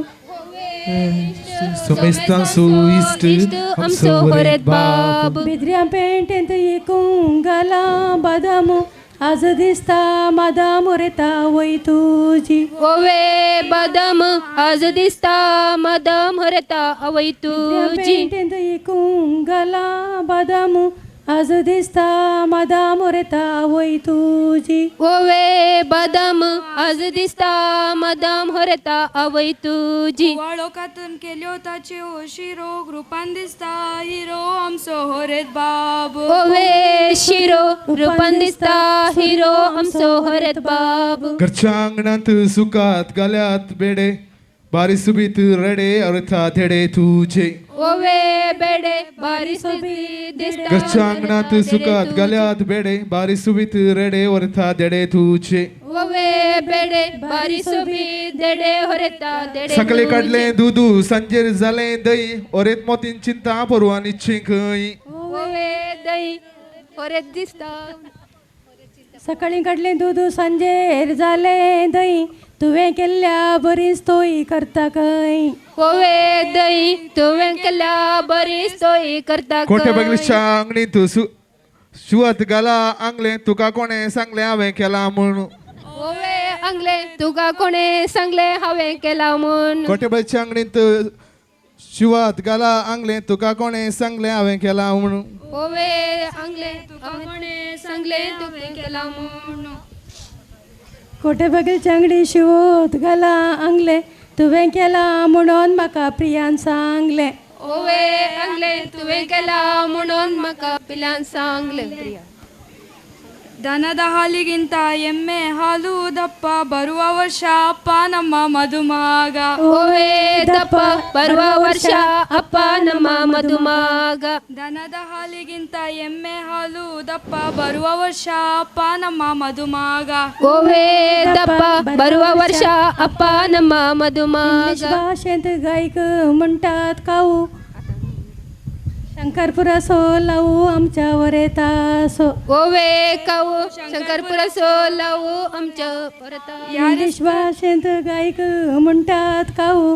सोमेस्तांचो इश्ट आमचो वरेत बाबू बिद्र्या पेंटेंत एकूंक घाला बदामू आज दिसता मादाम रेता वय तुझी ओवे बदाम आज दिसता मादाम रेता वय तुझी एकूंक घाला बदाम आज दिसता मादाम रेता वय तुझी ओवे बदाम आज दिसता मादाम रेता वय तुझी वाळोखातून केल्यो ताचे शिरो रूपान दिसता हिरो आमचो होरेत बाबू ओवे शिरो रूपान दिसता हिरो आमचो हरेत बाबू घरच्या अंगणात सुखात गाल्यात बेडे बारी सुबीत रडे अर्था धेडे तुझे ओवे बेडे बारी सुबी दिसता घरच्या अंगणात सुखात गाल्यात बेडे बारी सुबीत रडे अर्था धेडे तुझे ओवे बेडे बारी सुबी देडे हरेता देडे सकाळी काढले दुधू सांजेर जाले दही ओरेत मोतीन चिंता परवानी चिंकई ओवे दही हरेत दिसता सकाळी काढले दूध सांजेर जाले दही तुवें केल्ल्या बरीच तोय करता कय ओवे दही तुवें केल्ल्या बरीच तोय करता कोठे बगलीच्या अंगणीत शिवत घाला आंगले तुका कोणे सांगले हांवें केला म्हूण ओवे आंगले तुका कोणे सांगले हांवें केला म्हूण कोठे बगलीच्या अंगणीत शिवत घाला आंगले तुका कोणे सांगले हांवें केला म्हूण ओवे आंगले तुका कोणे सांगले तुवें केला म्हूण कोठे बगल चांगडी शिवत घाला आंगले तुवें केला म्हणून म्हाका प्रियान सांगले ओवे आंगले तुवें केला म्हणून म्हाका प्रियान सांगले प्रिया ದನದ ಹಾಲಿಗಿಂತ ಎಮ್ಮೆ ಹಾಲು ದಪ್ಪ ಬರುವ ವರ್ಷ ಅಪ್ಪ ನಮ್ಮ ಮದುಮಗ ಓವೇ ದಪ್ಪ ಬರುವ ವರ್ಷ ಅಪ್ಪ ನಮ್ಮ ಮದುಮಗ ದನದ ಹಾಲಿಗಿಂತ ಎಮ್ಮೆ ಹಾಲು ದಪ್ಪ ಬರುವ ವರ್ಷ ಅಪ್ಪ ನಮ್ಮ ಮದುಮಗ ಓವೇ ದಪ್ಪ ಬರುವ ವರ್ಷ ಅಪ್ಪ ನಮ್ಮ ಮದುಮಗ ಭಾಷೆಂತ गायक म्हणटात काऊ शंकरपुरा सो लावू आमच्या वरेता सो ओवे काऊ शंकरपुरा सो लावू आमच्या वरेता इंग्लिश भाषेंत गायक म्हणटात काऊ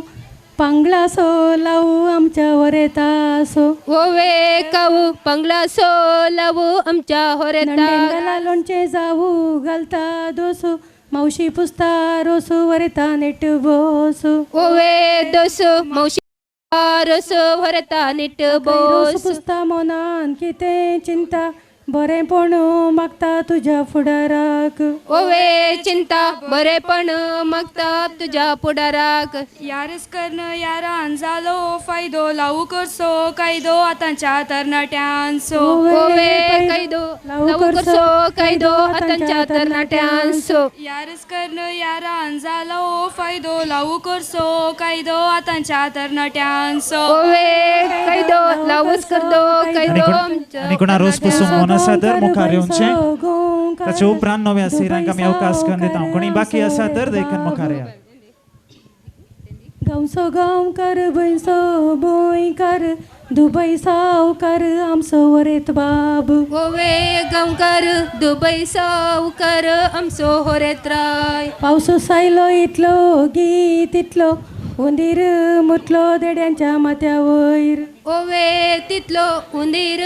पांगळा सो लावू आमच्या वरेता सो ओवे काऊ पांगळा सो लावू आमच्या वरेता लोणचे जावू घालता दोसू मावशी पुसता रोसू वरेता नेट बोसू ओवे दोसू मावशी रस भरता नीट बोस पुसता मोनान कितें चिंता बरेपण मागता तुझ्या फुडाराक ओवे चिंता बरेपण मागता तुझ्या फुडाराक यारच कर्ण यारान जालो फायदो लावू करसो कायदो आतांच्या तरणाट्यांचो ओवे कायदो लावू करसो कायदो आतांच्या तरणाट्यांचो यारच कर्ण यारान जालो फायदो लावू करसो कायदो आतांच्या तरणाट्यांचो ओवे कायदो लावूच करदो कायदो आणि कोणा रोज पासून आसा तर मुखार येवचे ताचे उपरांत नव्या सिरांक आमी अवकाश करून दिता कोणी बाकी आसा तर देखून मुखार या गांवचो गांवकार भंयचो भोंयकार दुबई सावकार आमचो वरेत बाबू ओवे गांवकार दुबई सावकार आमचो वरेत राय पावसो सायलो इतलो गीत इतलो उंदीर मुतलो देड्यांच्या माथ्यावयर ओवे तितलो उंदीर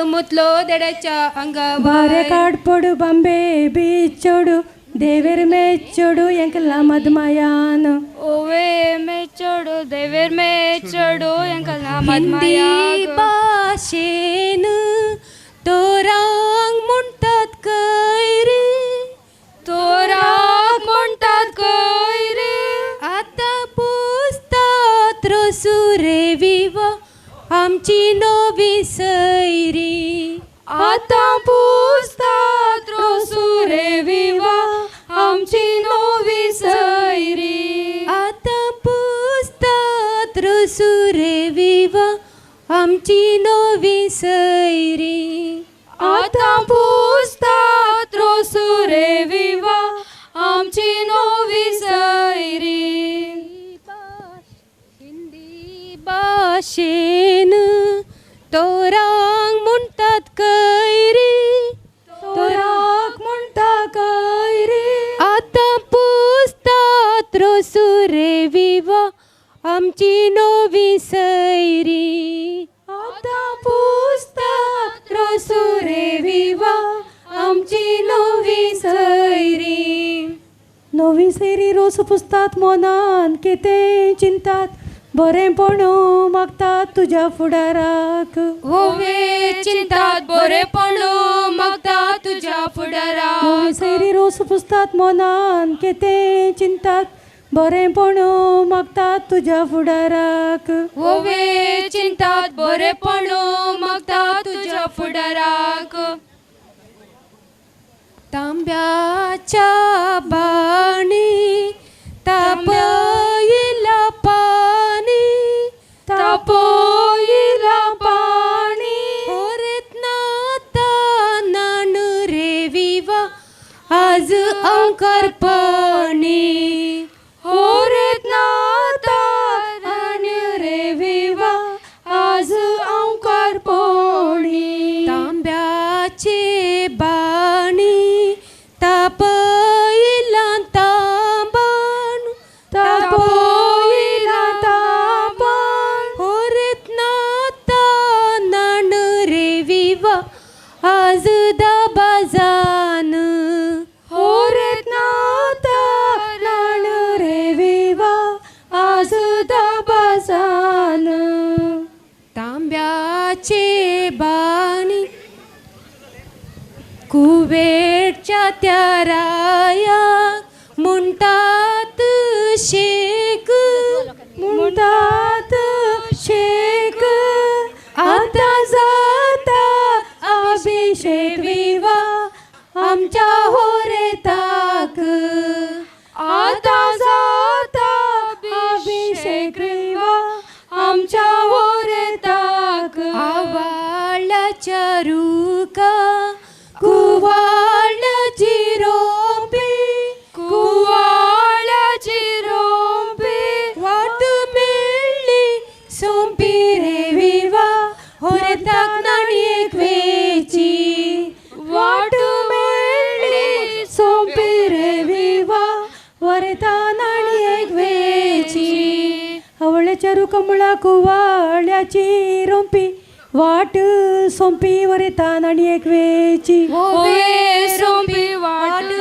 मुतलो देड्याच्या अंगावर बारे काड पडू बांबे बीच चोडू देवेर मे चोडू ಎಂಕಲ್ನ ಮದ್ಮಯಾನ ओवे मे चढो देवेर मे चढो यांकल्ना हिंदी भाषेन तोरांग म्हणतात काय रे तोरांग म्हणतात काय रे आता पुसतात रसुरे विवा आमची नवी सैरी आता पुसतात रसुरे विवा आमची नवी सैरी आता पुसतात रसुरे विवा आमची नवी सैरी आता पुसतात रसुरे विवा आमची नवी सैरी हिंदी भाषेन तोरांग म्हणतात काय रे तोराक म्हणता काय रे आता पुसतात रसुरे विवा आमची नवी सैरी आता पुसतात रसुरे विवा आमची नवी सैरी नवी सैरी रोस पुसतात मोनान किते चिंतात बरेपण मागतात तुझ्या फुडाराक होवे चिंतात बरेपण मागतात तुझ्या फुडाराक नवी सैरी रोस पुसतात मोनान किते चिंतात बरेपण मागतात तुझ्या फुडाराक होवे चिंतात बरेपण मागतात तुझ्या फुडाराक तांब्याच्या बाणी तापयला पाणी तापयला पाणी होरेत नाता नान रे विवा आज अंकारपणी होरेत नाता नान रे विवा आज अंकारपणी तांब्याचे बाणी तापयला तांबण तापयला तांबण होरेत नाता नान रे विवा आज दाबाजान होरेत नाता नान रे विवा आज दाबाजान तांब्याचे बाणी कुवेटच्या त्या राया म्हणतात शेक म्हणतात शेक आता जाता अभिषेक विवा आमच्या होरेताक आता जाता अभिषेक विवा आमच्या होरेताक आवाळाच्या रुका कुवाळ्याची रोपे कुवाळ्याची रोपे वाट मेळ्ळी सोंपी रे विवा होरेताक नाणी एक वेची वाट मेळ्ळी सोंपी रे विवा वरेता नाणी एक वेची हवळ्याच्या रुकमळा कुवाळ्याची रोंपी वाट सोंपी वरेता नाणी एक वेची सोंपी वाट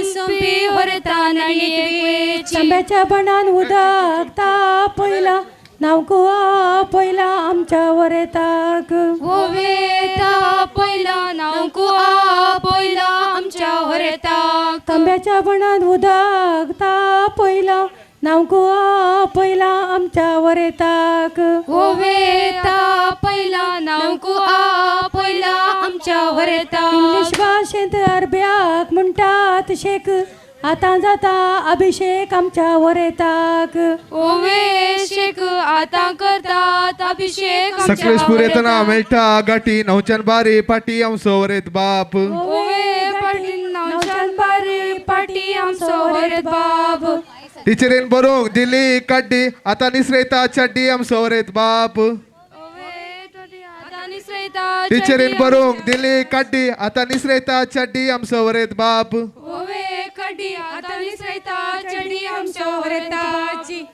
सोंपी वरेता नाणी एक वेची तांब्याच्या बनान उदक तापयला नाव कुवा पयला आमच्या वरेताक होवे तापयला नाव कुवा पयला आमच्या वरेताक तांब्याच्या बनान उदक तापयला नाव कुवा पयला आमच्या वरेताक होवे तापयला नाव कुवा पयला आमच्या वरेताक इंग्लिश भाशेंत अरब्याक म्हणटात शेक आता जाता अभिषेक आमच्या वरेताक ओवे शेक आता करतात अभिषेक सकलेशपूर येतना मेळटा गाठी नवच्यान बारी पाटी आमचो वरेत बाप ओवे पाटी नवच्यान बारी पाटी आमचो वरेत बाप टिचरीन बरोवंक दिली काड्डी आता निसरयता चड्डी आमचो वरेत बाप टिचरीन बरोवंक दिली काड्डी आता निसरयता चड्डी आमचो वरेत बाप ओवे कड्डी आता निसरयता चड्डी आमच्या वरेताची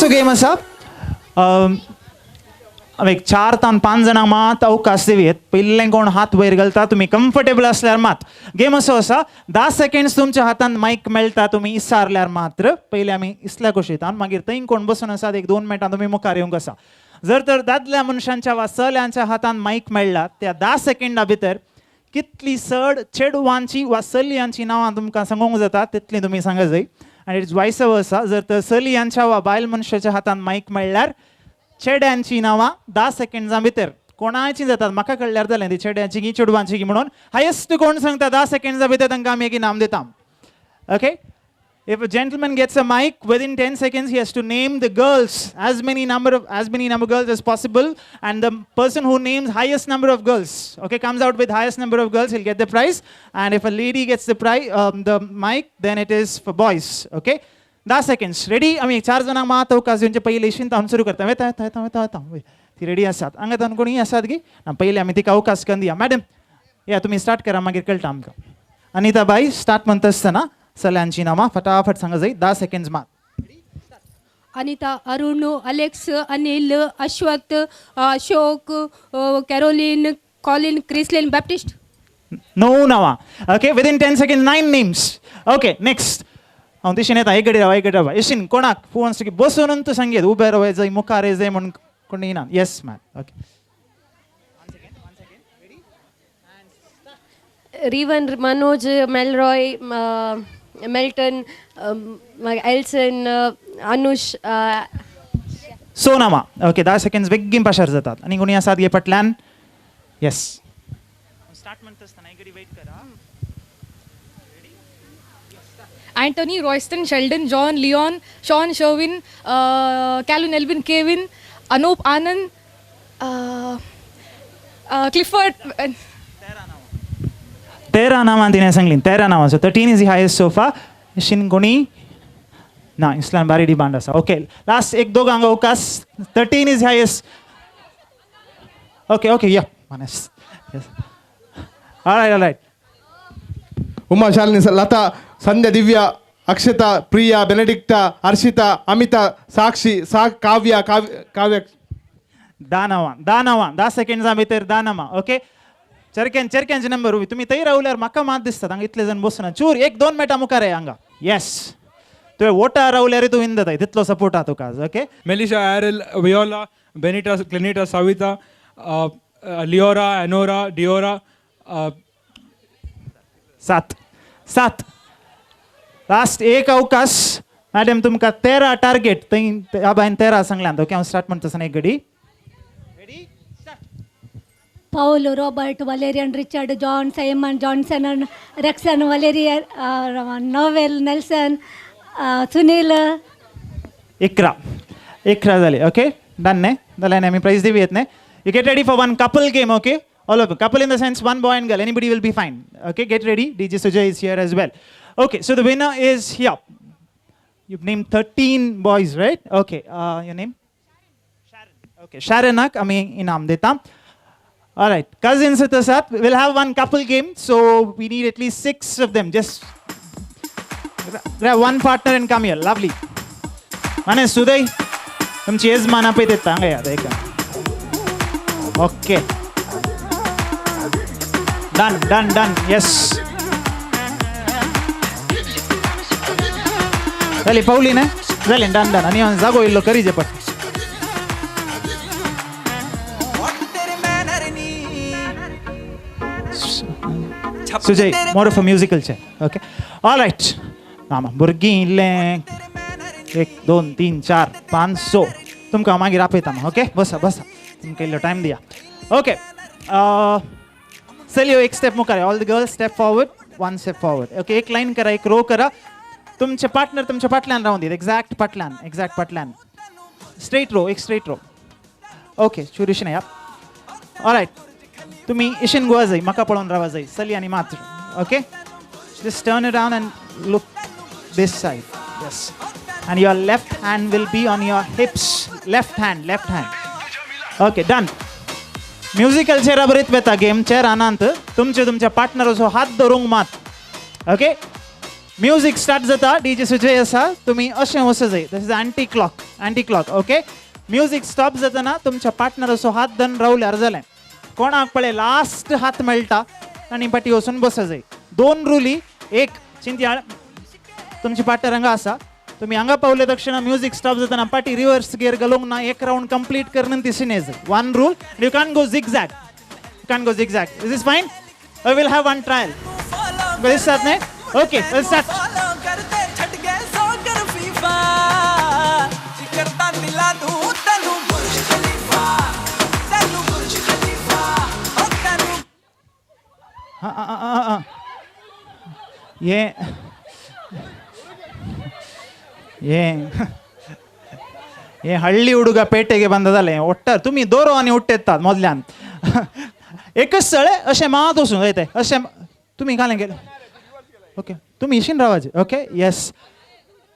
असो गेम आसा एक 4 ते 5 जाणांक मात अवकाश दिवयेत. पयलें कोण हात वयर घालता तुमी कम्फर्टेबल असल्यार मात. गेम असो आसा 10 सेकंड्स तुमच्या हातान मायक मेळटा तुमी इसारल्यार मात्र. पयलीं आमी इसल्या कोशयता मागीर थंय कोण बसून आसात 1-2 मिनटां तुमी मुखार येवंक आसा. जर तर दादल्या मनशांच्या वा चल्यांच्या हातान मायक मेळ्ळा त्या 10 सेकंडा भितर कितली चड चेडवांची वा चलयांची नांवां तुमकां सांगूंक जाता तितली तुमी सांगा जाय. आनी इट्स वायस वर्सा. जर तर चलयांच्या वा बायल मनशाच्या हातान मायक मेळ्ळ्यार चेड्यांची नांवां 10 सेकंड्सां भितर कोणाची जातात. म्हाका कळल्यार जालें ती चेड्यांची की चेडवांची की म्हणून. हायेस्ट कोण सांगता 10 सेकंड्सां भितर तांकां आमी एक इनाम दिता. Okay. If a gentleman gets a mic within 10 seconds, he has to name the girls, as many number of girls as possible, and the person who names highest number of girls, okay, comes out with highest number of girls, he'll get the prize. And if a lady gets the mic, then it is for boys, okay. 10 seconds. Ready? आमी 4 जाणांक मात अवकाश दिवचे पयलीं इशीन तावन सुरू करता. येता ती रेडी आसात. हांगा कोणी आसात की पयलीं आमी तिका अवकाश करून दिया. मॅडम या तुमी स्टार्ट करा मागीर कळटा आमकां. अनिता बाई स्टार्ट म्हणटा आसतना चल्यांची नांवां फटाफट सांगा जाय. 10 सेकंड्स मात. Anita, Arun, Alex, Anil, Ashwath, Ashok, Caroline, Colin, Chrislyn, Baptiste. नो नांवां. Okay. Within 10 seconds 9 names. Okay. Next हांव दिशेन येता. एक रावा इशीन कोणाक फोन्स की बसून तूं सांगेत उबे रावय जाय मुखार जाय म्हणून कोण येना. Yes ma'am. ओके. रिवन, मनोज, मेलरॉय, मेल्टन, एल्सन, अनुष. सो नांवां. ओके. 10 सेकंड्स बेगीन पाशार जातात. आनी कोणी आसात गे फाटल्यान. येस. स्टार्ट म्हणटा आसतना एक वेट करा. Anthony, Royston, Sheldon, John, Leon, Sean, Sherwin, Calvin, Elvin, Kevin, Anup, Anand, Clifford. 13 नांवां तिणें सांगलीं. 13 नांवां. So 13 is the highest so फार. इशीन कोणी ना इस्लान बारी डिमांड आसा. ओके. लास्ट एक दोगांक अवकाश. 13 इज हायेस्ट. ओके या मानस. ऑलराइट. उमा, शालिनी, लता, संध्या, दिव्या, अक्षता, प्रिया, बेनेडिक्टा, हर्षिता, अमिता, साक्षी, काव्या. 10 नांवां. 10 सेकंड्सां भितर 10 नांवां. ओके. चरक्यांचे नंबर उबी तुमी थंय रावल्यार म्हाका मात दिसता हांगा इतले जण बसून चूर 1-2 मिनटां मुखार आहे हांगा. येस. तुवें वोटा रावल्यार तूं विन जाता तितलो सपोर्ट आहा तुका. Okay. Melisha, Errol, Viola, Benita, Clinita, Savita, Liora, Enora, Diora. 7. Last एक अवकाश. मॅडम तुमकां 13 टार्गेट थंय ह्या बायन 13 सांगल्यान. ओके. हांव स्टार्ट म्हणटा आसतना एक घडी. Paul, Robert, Valerian, Richard, John, Simon, Johnson, Rexon, Valeria, Noel, Nelson, Sunil. 11 झाले. ओके. डन न्ही जाल्यार आमी प्राइज दिवयेत न्ही. You get ready for one couple game, okay? All of you. Couple in the sense one boy and girl. Anybody will be fine. Okay, get ready. DJ Sujay is here as well. Okay, so the winner is here. You've named 13 boys, right? Okay, your name? Sharon. Okay, Sharonak, ami inam deta. All right, cousins with us up. We'll have one couple game, so we need at least 6 of them. Just grab one partner and come here. Lovely. Mane Suday, tumchi yezmana pe deta anga yaad ekam. Okay. Done. Yes. Zali Pauline, zali done. Ani on zago illo kari je pat. Sujay, more of a musical chair. Okay. All right. Mama, burgi le 1, 2, 3, 4, 500. तुमका मागीर आपयता. Okay. बसा. तुमका इल्लो time दिया. Okay. चलियो एक step मुखार. All the girls step forward. 1 step forward. Okay. एक लाइन करा, एक रो करा. तुमचे पार्टनर तुमच्या फाटल्यान रावून दित. एक्झॅक्ट फाटल्यान. Straight row. एक स्ट्रेट रो. ओके. शुरूशन या. ऑलराइट. तुम्ही इशिन गोवा जाय. म्हाका पळोवन रावा जाय. चली आनी मात्र. Okay. Just turn around end look this side. Yes. And your left hand will be on your hips. Left hand. Okay, done. Musical chair बरीत बेता गेम. चेर आनंत तुमच्या पार्टनर असो हात धरूंक मात. ओके. म्युझिक स्टार्ट जाता. डीजे सुजय आसा. तुम्ही अशें वच जाय. This is anti clock. Anti clock okay music stop जातना तुमच्या पार्टनर असो हात धरून रावल्यार जालें कोणाक पळय लास्ट हात मेळटा आनी पाटी वचून बसा जाय 2 रुली एक चिंती तुमची पार्टनर हांगा आसा तुम्ही हांगा पावले तक्षण म्युझिक स्टॉप जातना पाटी रिवर्स गियर घालूंक ना एक राउंड कंप्लीट करून दिसून येत जाय 1 rule you can go zigzag is this fine I will have one trial Will start ne? Okay, we'll start. ये हಳ್ಳಿ ಹುಡುಗ ಪೇಟೆಗೆ ಬಂದದಲ್ಲ ಒಟ್ಟ तुम्ही दोरो आणि उठ्ठेतात मोदल्यान एकच स्थळ आहे अशें मात वचूंक येते अशें तुम्ही घालें गेले ओके तुम्ही इशीन रावाचे ओके येस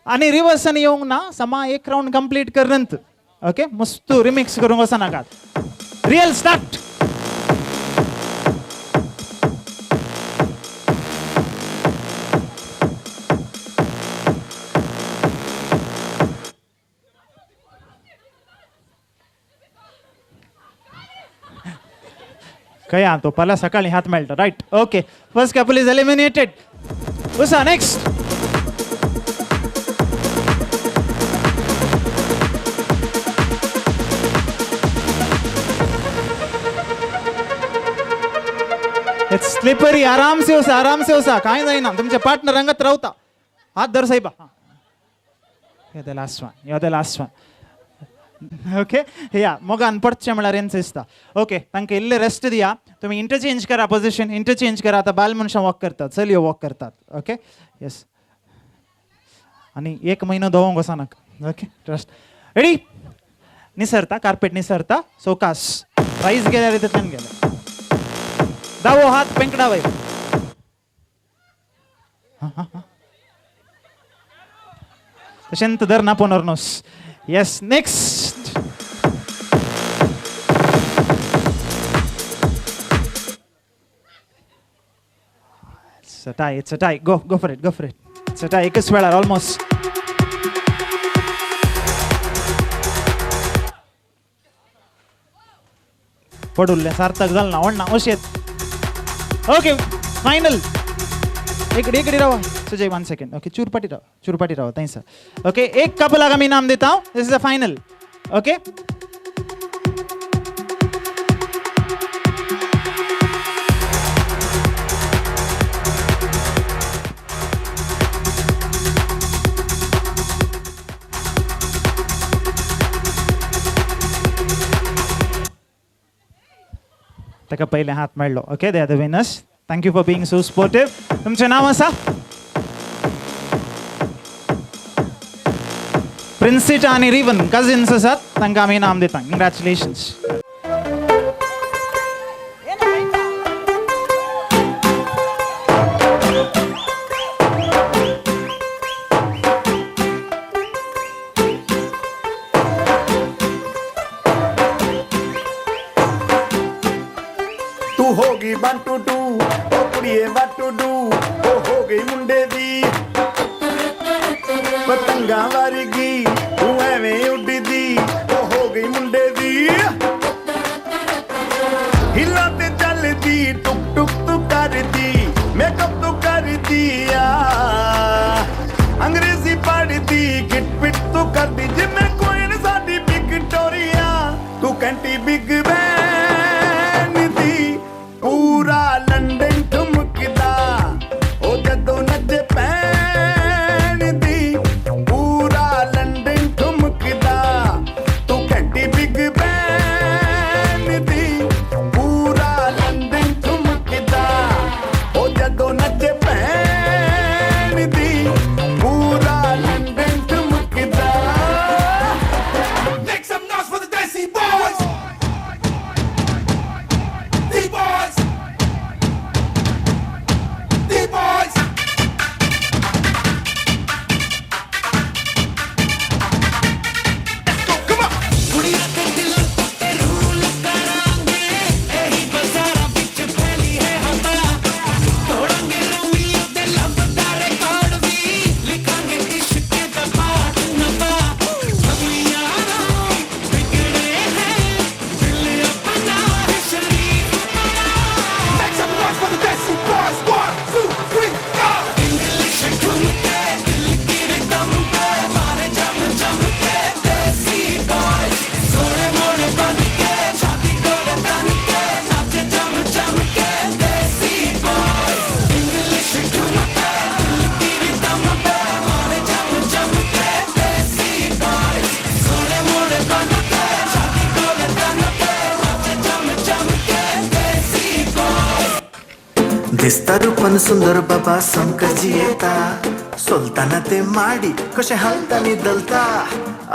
आणि रिवर्स आणि येवंक ना समा एक राउंड कंप्लीट करनंत ओके मस्त रिमिक्स करूंक वचना नाकात रियल स्टार्ट कया तो पला सकाळी हात मेळटा right okay first couple is eliminated उसा नेक्स्ट इट्स स्लिपरी आराम से उसा काय जायना तुमच्या पार्टनर रंगत रावता हात धर साहेबा you the last one okay या मोगान पडचे म्हळ्यार येन दिसता ओके तांकां इल्ले रेस्ट दिया तुम्ही इंटरचेंज करा पोजिशन इंटरचेंज करा आता बाल मनशां वॉक करतात चलयो वॉक करतात ओके येस आणि 1 महिनो दोवंक वचनाका ओके ट्रस्ट रेडी निसरता कार्पेट निसरता सोकास प्राइज गेल्या रितींतल्यान गेले दावो हात पेंकडा वयर तशेंत धर ना पोनोरनोस yes next It's a tie. Go for it. It's a tie. एकच वेळार almost. पडुल्ले सार्थक जाल ना ओणना ओशेत ओके फायनल इकडे राहा सुजय 1 सेकंड ओके चूरपाटी राहा थैंसा ओके एक कपल का मैं नाम देता हूँ दिस इज द फाइनल ओके तका पहिले हात मेळ्ळो okay they are the winners thank you for being so supportive तुमचें नाव आसा प्रिन्सिटा आणि रिवन कजिन्स आसात तांकां आमी नाम दिता कंग्रॅच्युलेशन्स होगी 1 2 2 ओ कुड़िए what to do ओ हो गई मुंडे दी पतंगा वारीगी तू एवें उड्डी दी ओ हो गई मुंडे दी हिला ते चलदी टुक टुक तू करदी मेकअप तू कर दिया अंग्रेजी पढ़दी गिट पिट तू करदी जिम्मे कोई न साडी विक्टोरिया तू कैंटी बिग बैन दी पूरा लंदन ठुमकदा ओ जदों नच पैन दी पूरा लंदन ठुमकदा तू घंटी बिग बैन दी पूरा लंदन ठुमकदा ओ जदों नच पैन दी पूरा लंदन ठुमकदा दिसता रूपन सुंदर बाबा संकजी येता सोलताना ते माडी कशे हालतानी दलता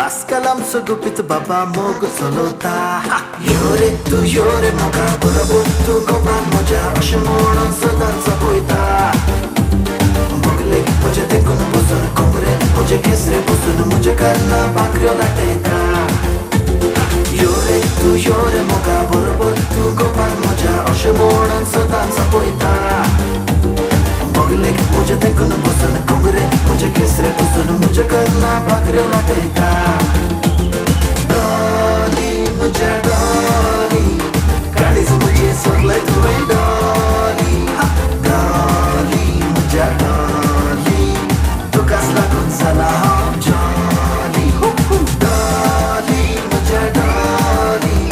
आजकाल आमचो गुपीत बाबा मोग चलवता यो रे तू यो रे म्हाका बरोबर तू गोपान म्हज्या अशें म्हणून सदांच पळयता मोगलेक म्हजे देखून बसून कोमरेन म्हजे केसरे बसून म्हजे कर्ना भाकऱ्यो लाटयता यो रे तू यो रे म्हाका बरोबर तू गोपान म्हज्या अशें म्हणून सदांच पळयता मोगलेक म्हजे देखून बसून कोमरेन म्हजे केसरे बसून म्हजे कर्ना भाकऱ्यो लाटयता डॉली म्हज्या डॉली काळीज म्हजी सगळे तुवें डॉली डॉली म्हज्या डॉली तुकाच लागून जाला हांव जॉली डॉली म्हज्या डॉली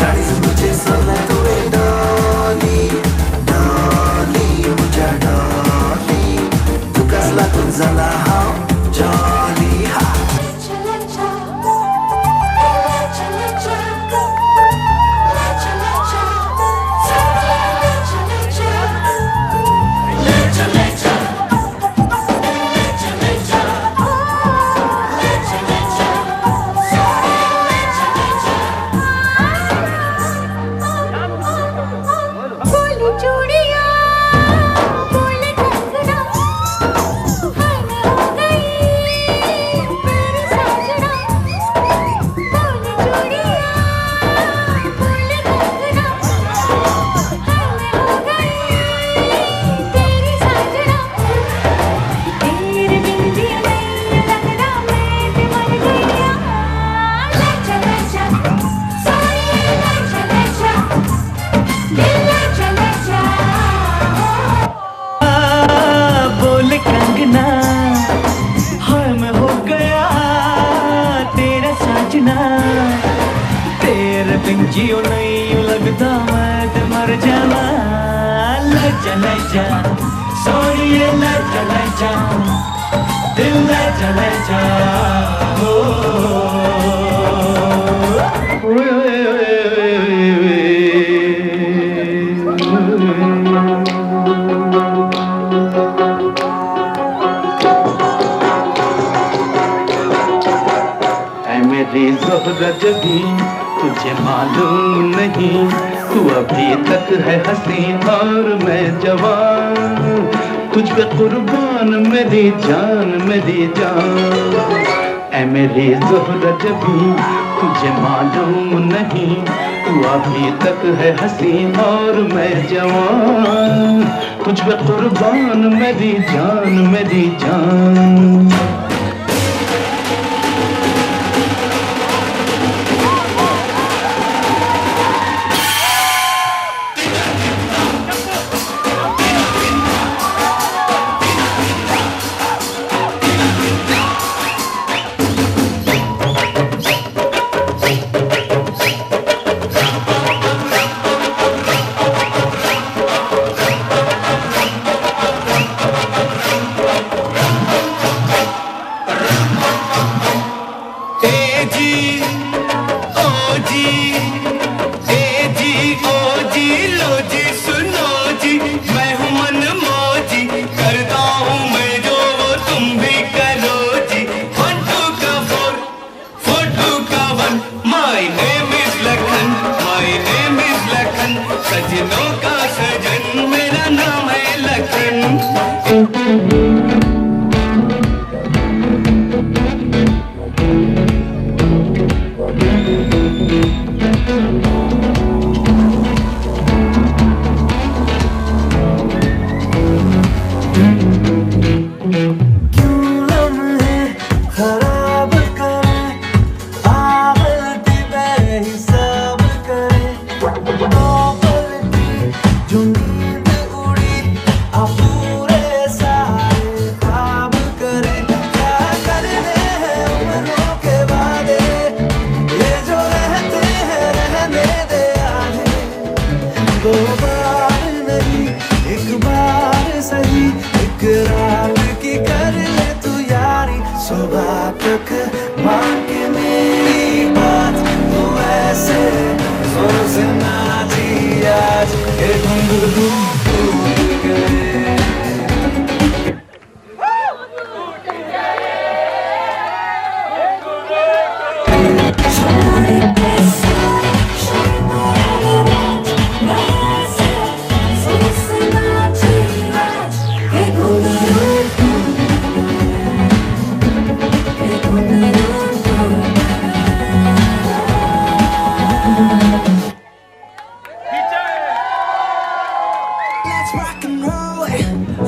काळीज म्हजी सगळे तुवें डॉली डॉली म्हज्या डॉली तुकाच लागून जाला हांव जॉली जियो नहीं लगता मैं तो मर जावा लजा लजा सॉरी ये लजा लजा दिल लजा लजा मेरी ज़ोहरा जबी तुझे मालूम नहीं तू अभी तक है हंसी और मैं जवान तुझ पे कुर्बान मेरी जान ऐ मेरी ज़ोहरा जबी तुझे मालूम नहीं तू अभी तक है हंसी और मैं जवान तुझ पे कुर्बान मेरी जान सजनों का सजन मेरा नाम है Lakhan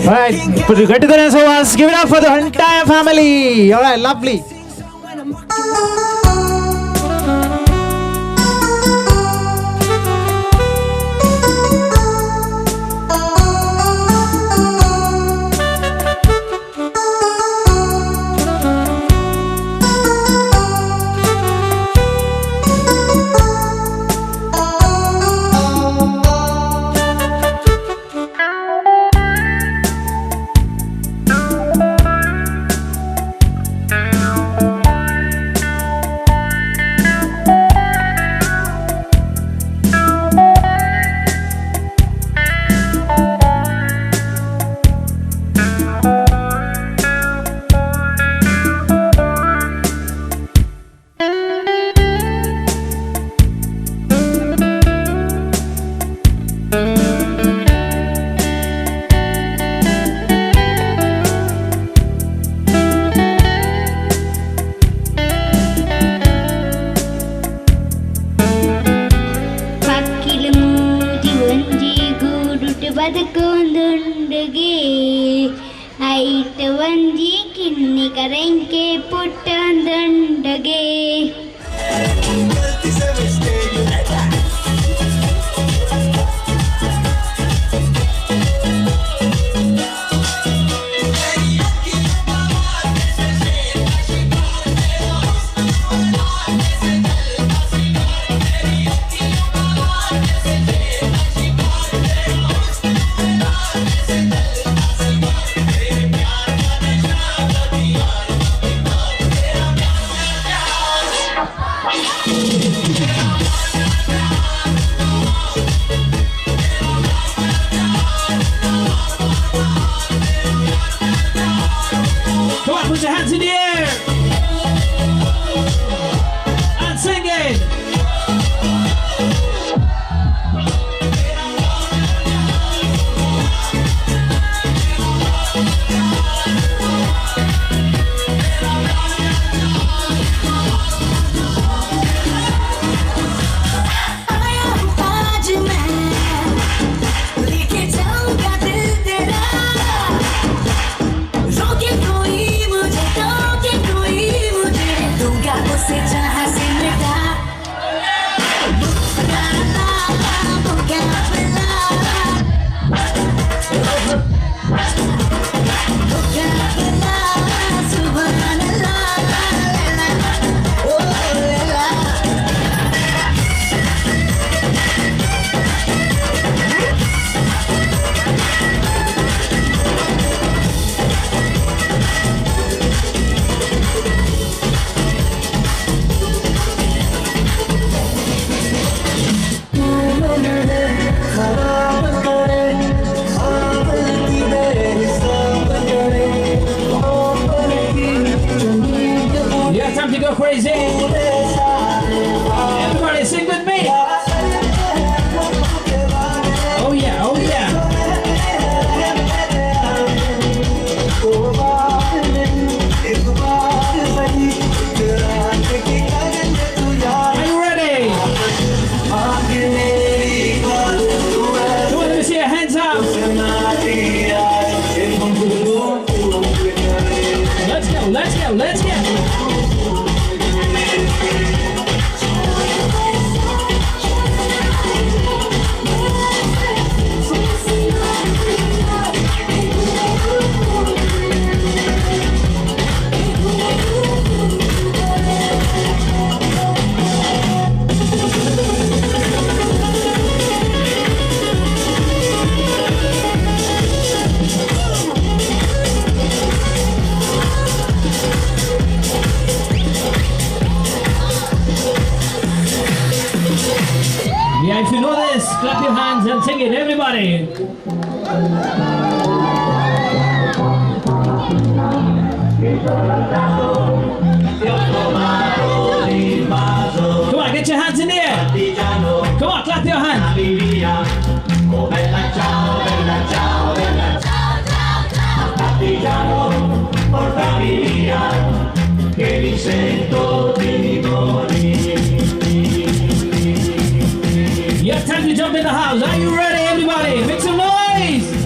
Alright, put it together so once. Give it up for the entire family. Alright, lovely. ಬದುಕೊಂದುಂಡುಗೆ ಐಟ್ ಒಂಜಿ ಕಿನ್ನಿ ಕರೆಂಕೆ ಪುಟ್ಟೊಂದುಂಡುಗೆ Put your hands in the air and sing it. Yeah, time to go crazy. Everybody sing with me. Oh yeah, oh yeah. Are you ready? Come on, let me see your hands up. Let's go, let's go, let's go. Yeah, if you know this, clap your hands and sing it, everybody. Come on, get your hands in the air. Come on, clap your hands. You have time to jump in the house. Are you ready, everybody? Make some noise.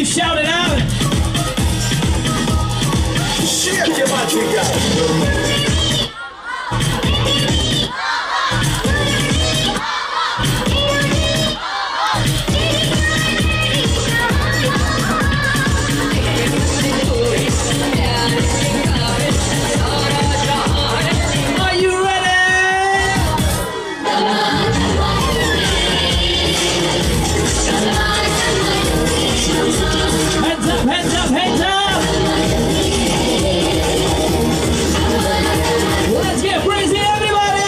to shout it out. Shake your body, girl. Are you ready? Hands up, hands up, hands up! Let's get crazy, everybody!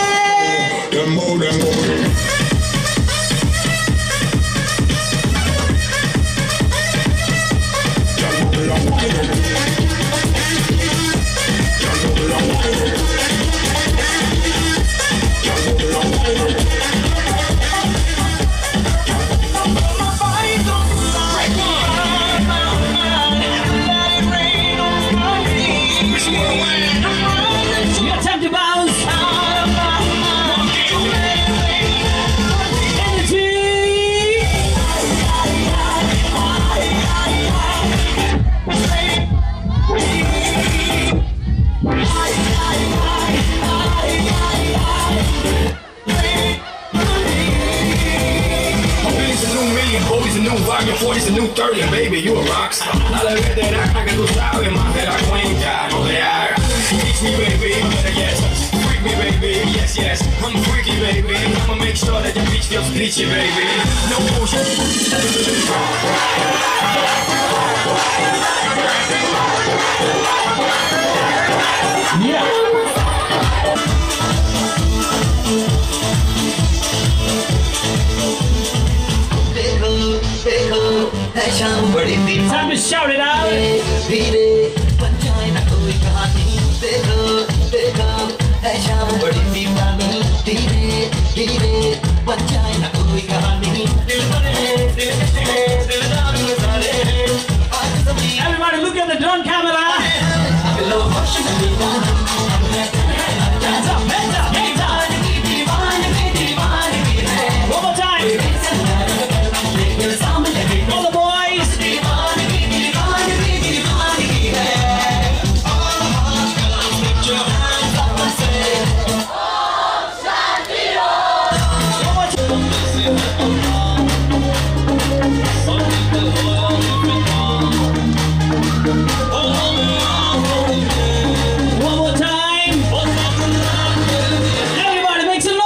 You got time to bounce. Energy. Billy's a new million, Bobby's a new volume, 40's a new 30, baby, you a rock star. A la vez de la que tú sabes más de la cuenta, no te hagas. Teach me, baby, better yes. Freak me, baby, yes, yes. I'm freaky, baby. I'ma make sure that your beach feels peachy, baby. No bullshit. Time to shout it out. Everybody look at the drone camera. Hands up, hands up, hands up. One more time. All the boys. One more time. Everybody make some noise.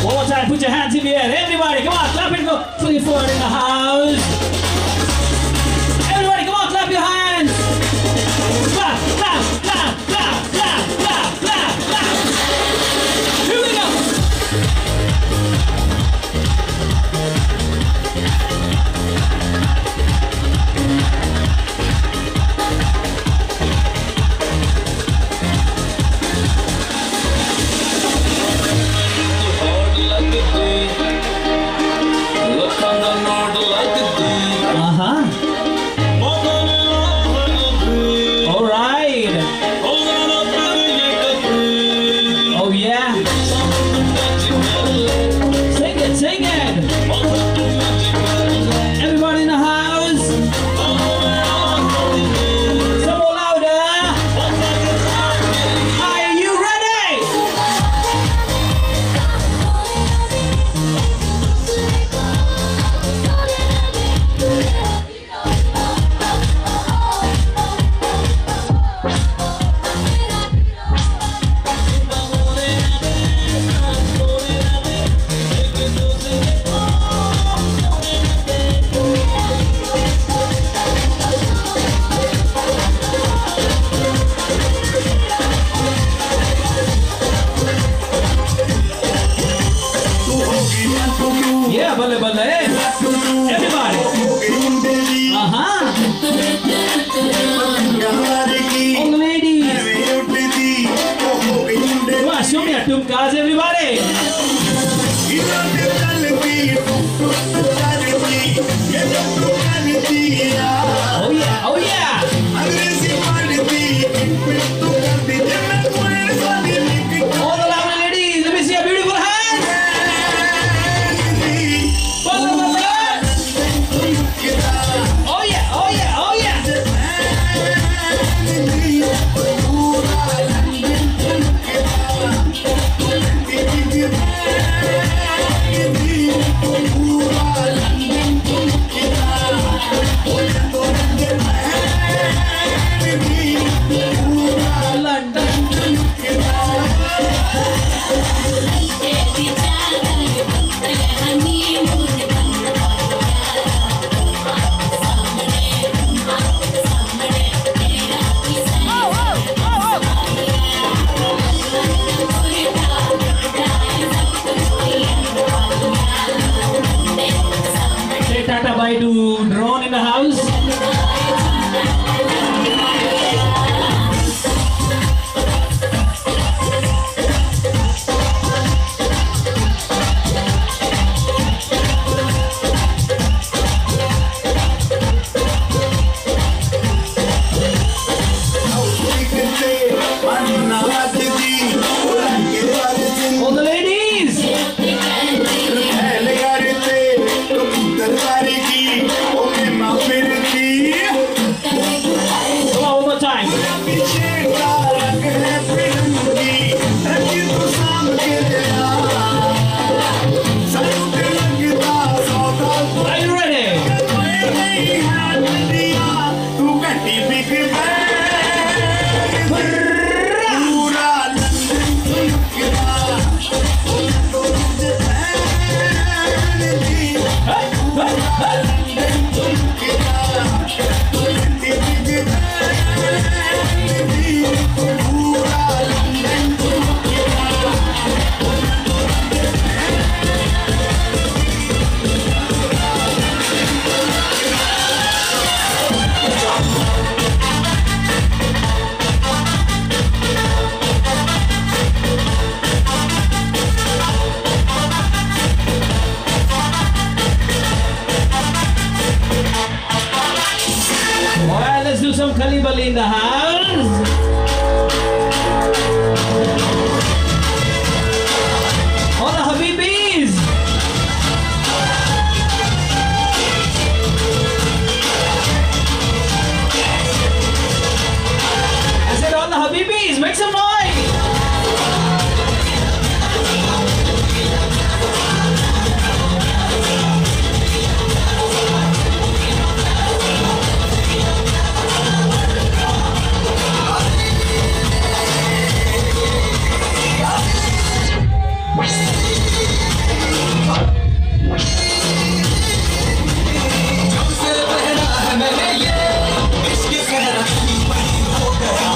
One more time, put your hands in the air. Everybody, come on, clap it for your forward in the house. Everybody, come on, clap your hands. Clap, clap, clap, clap, clap, clap, clap, clap. Here we go. Look on the north like a Tumkas, everybody. Oh yeah, oh yeah. All the lovely ladies, let me see a beautiful hand. Oh yeah, oh yeah, oh yeah. Say tata bye to drone in the house. All the ladies. Come on, one more time. Are you ready? Alright, let's do some Kalibali in the house. All the Habibis. I said all the Habibis, make some noise. मैंने ये इश्क कहरा की बड़ी हो गया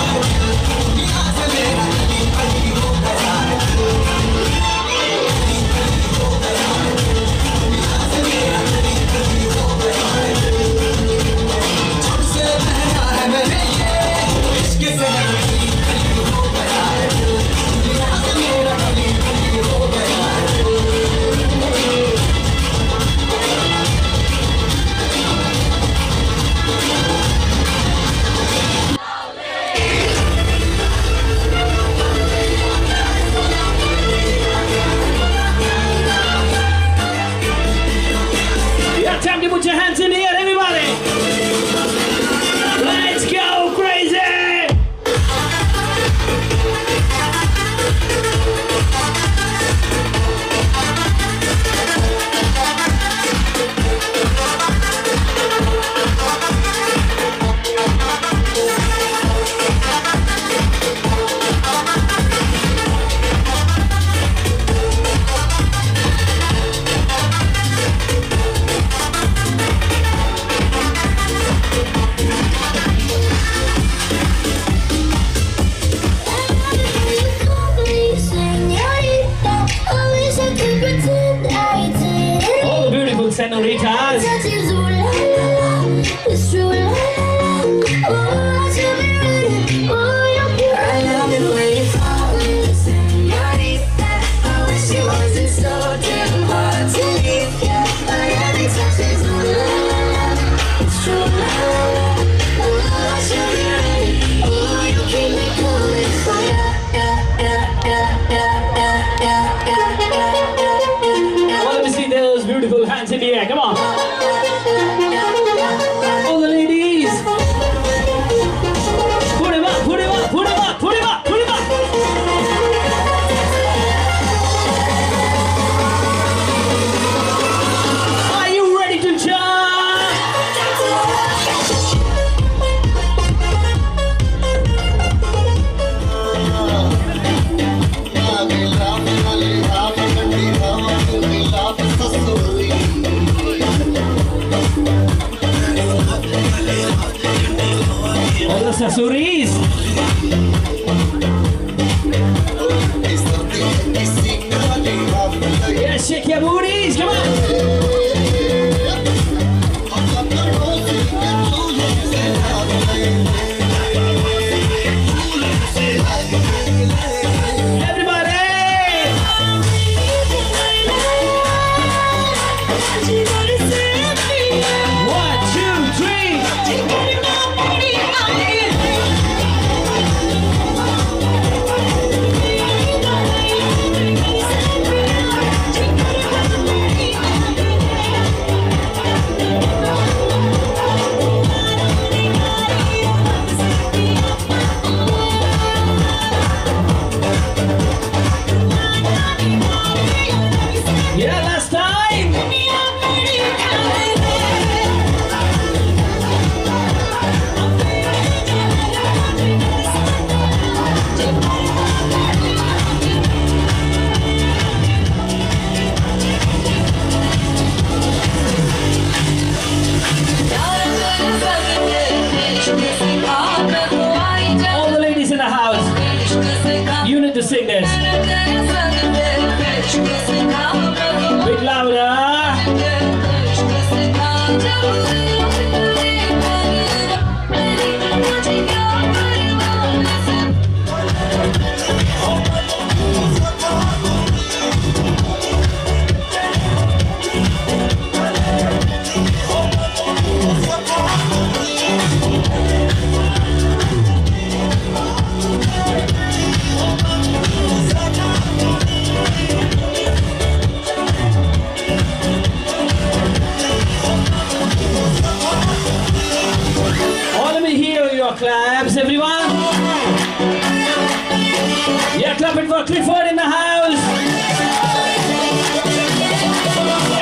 Sasuris. Yeah, shake your booties, come on. Yeah, last time. All the ladies in the house, you need to sing this. Bit louder. Oh, let me hear your claps, everyone. Yeah, clapping for Clifford in the house.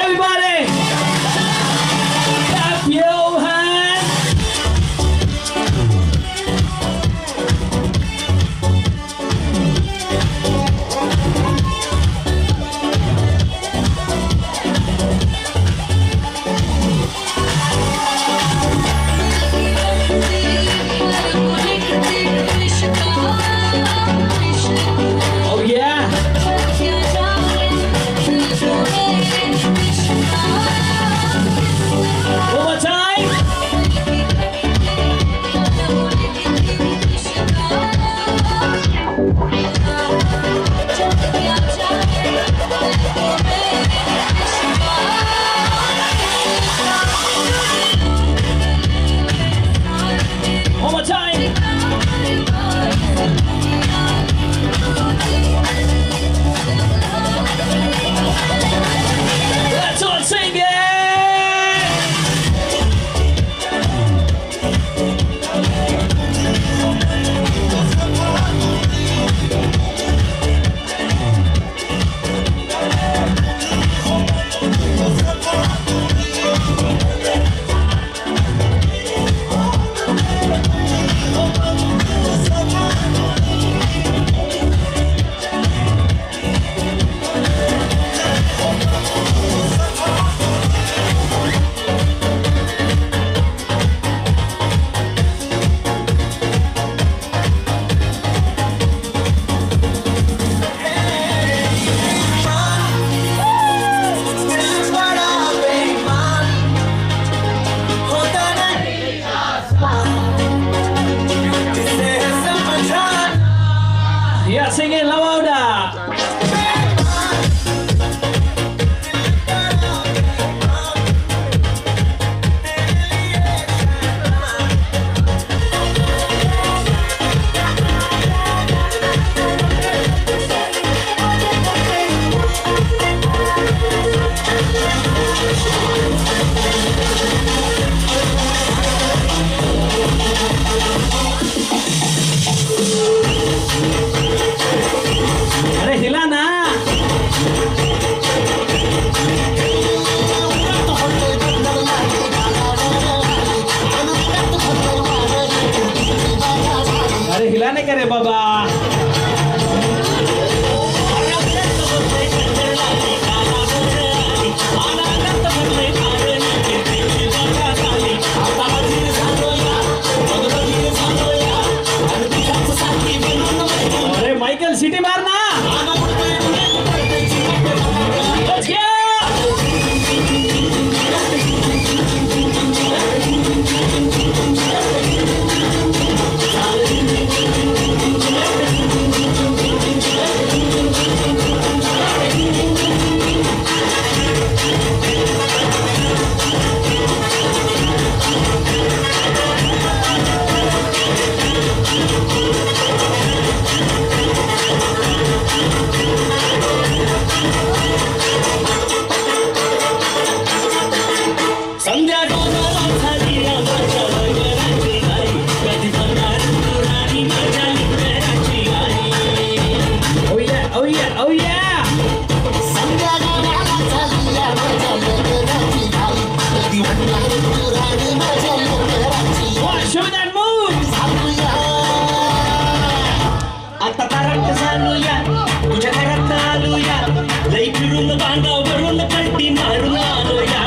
Everybody, clap your hands. Oh yeah. One more time. One more time. Let's all sing it. Yeah, sing it louder. अरे हिलाना. अरे हिलाने का रे बाबा. City मारना Let's go! Sandhya Oh yeah, oh yeah, oh yeah! What? Show me that move! आता तारक चालूया तुझ्या घरात आलूया लई फिरून बांधावरून पलटी मारून आलोया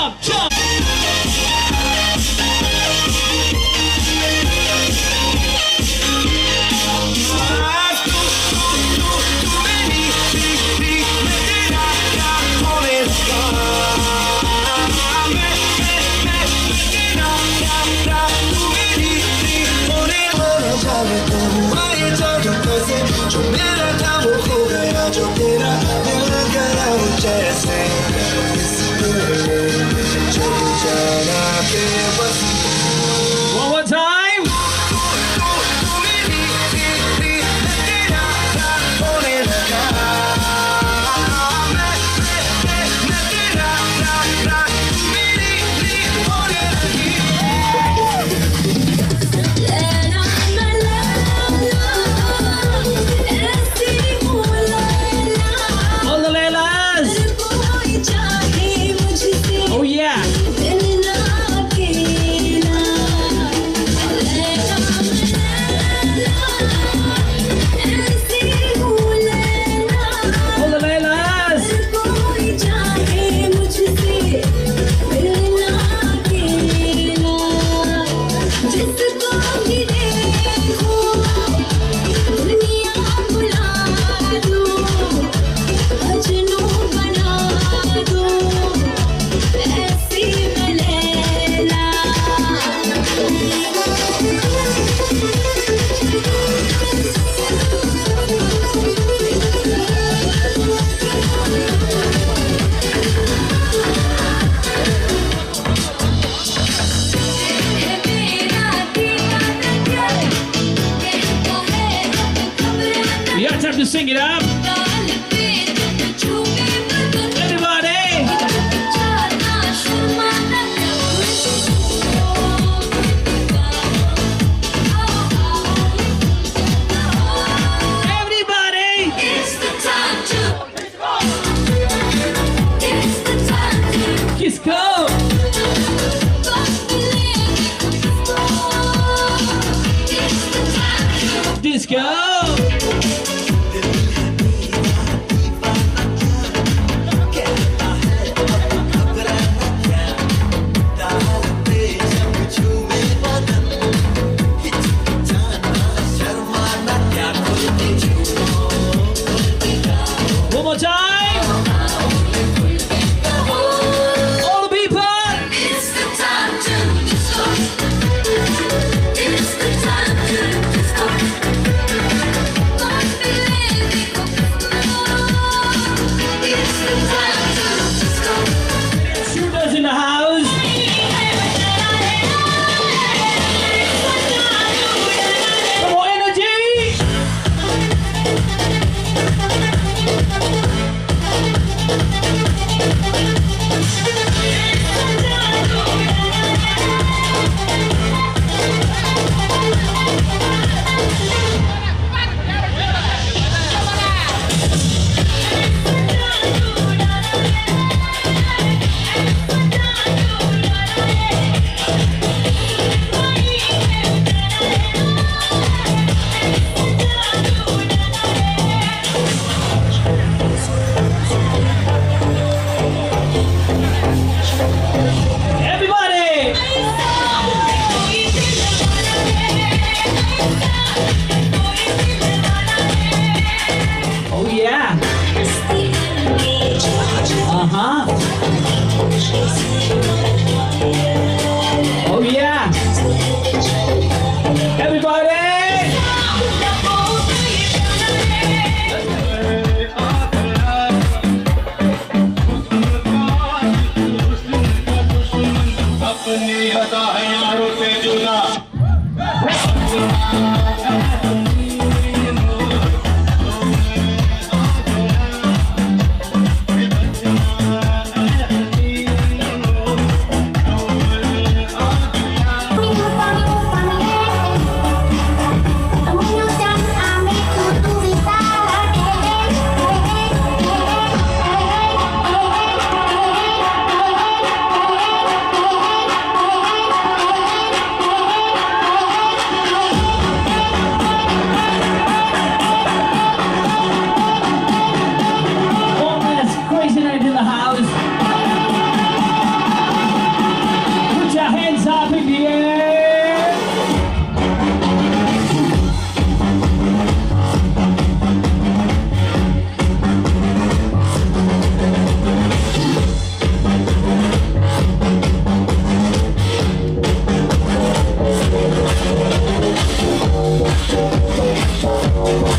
jump, jump. जो मेरा था वो खो गया, जो तेरा मिल गया वो जैसे चल जाना बेबस। One more time. All the Leilas. Oh yeah. All the Leilas. You got time to sing it up. Everybody. Everybody. It's the time to Kisco. Disco. One more time. All the people. It's the time to disco. It's the time to disco. Thank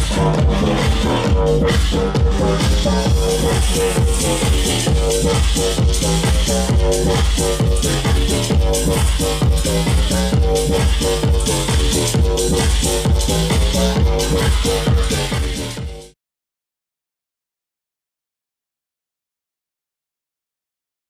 you.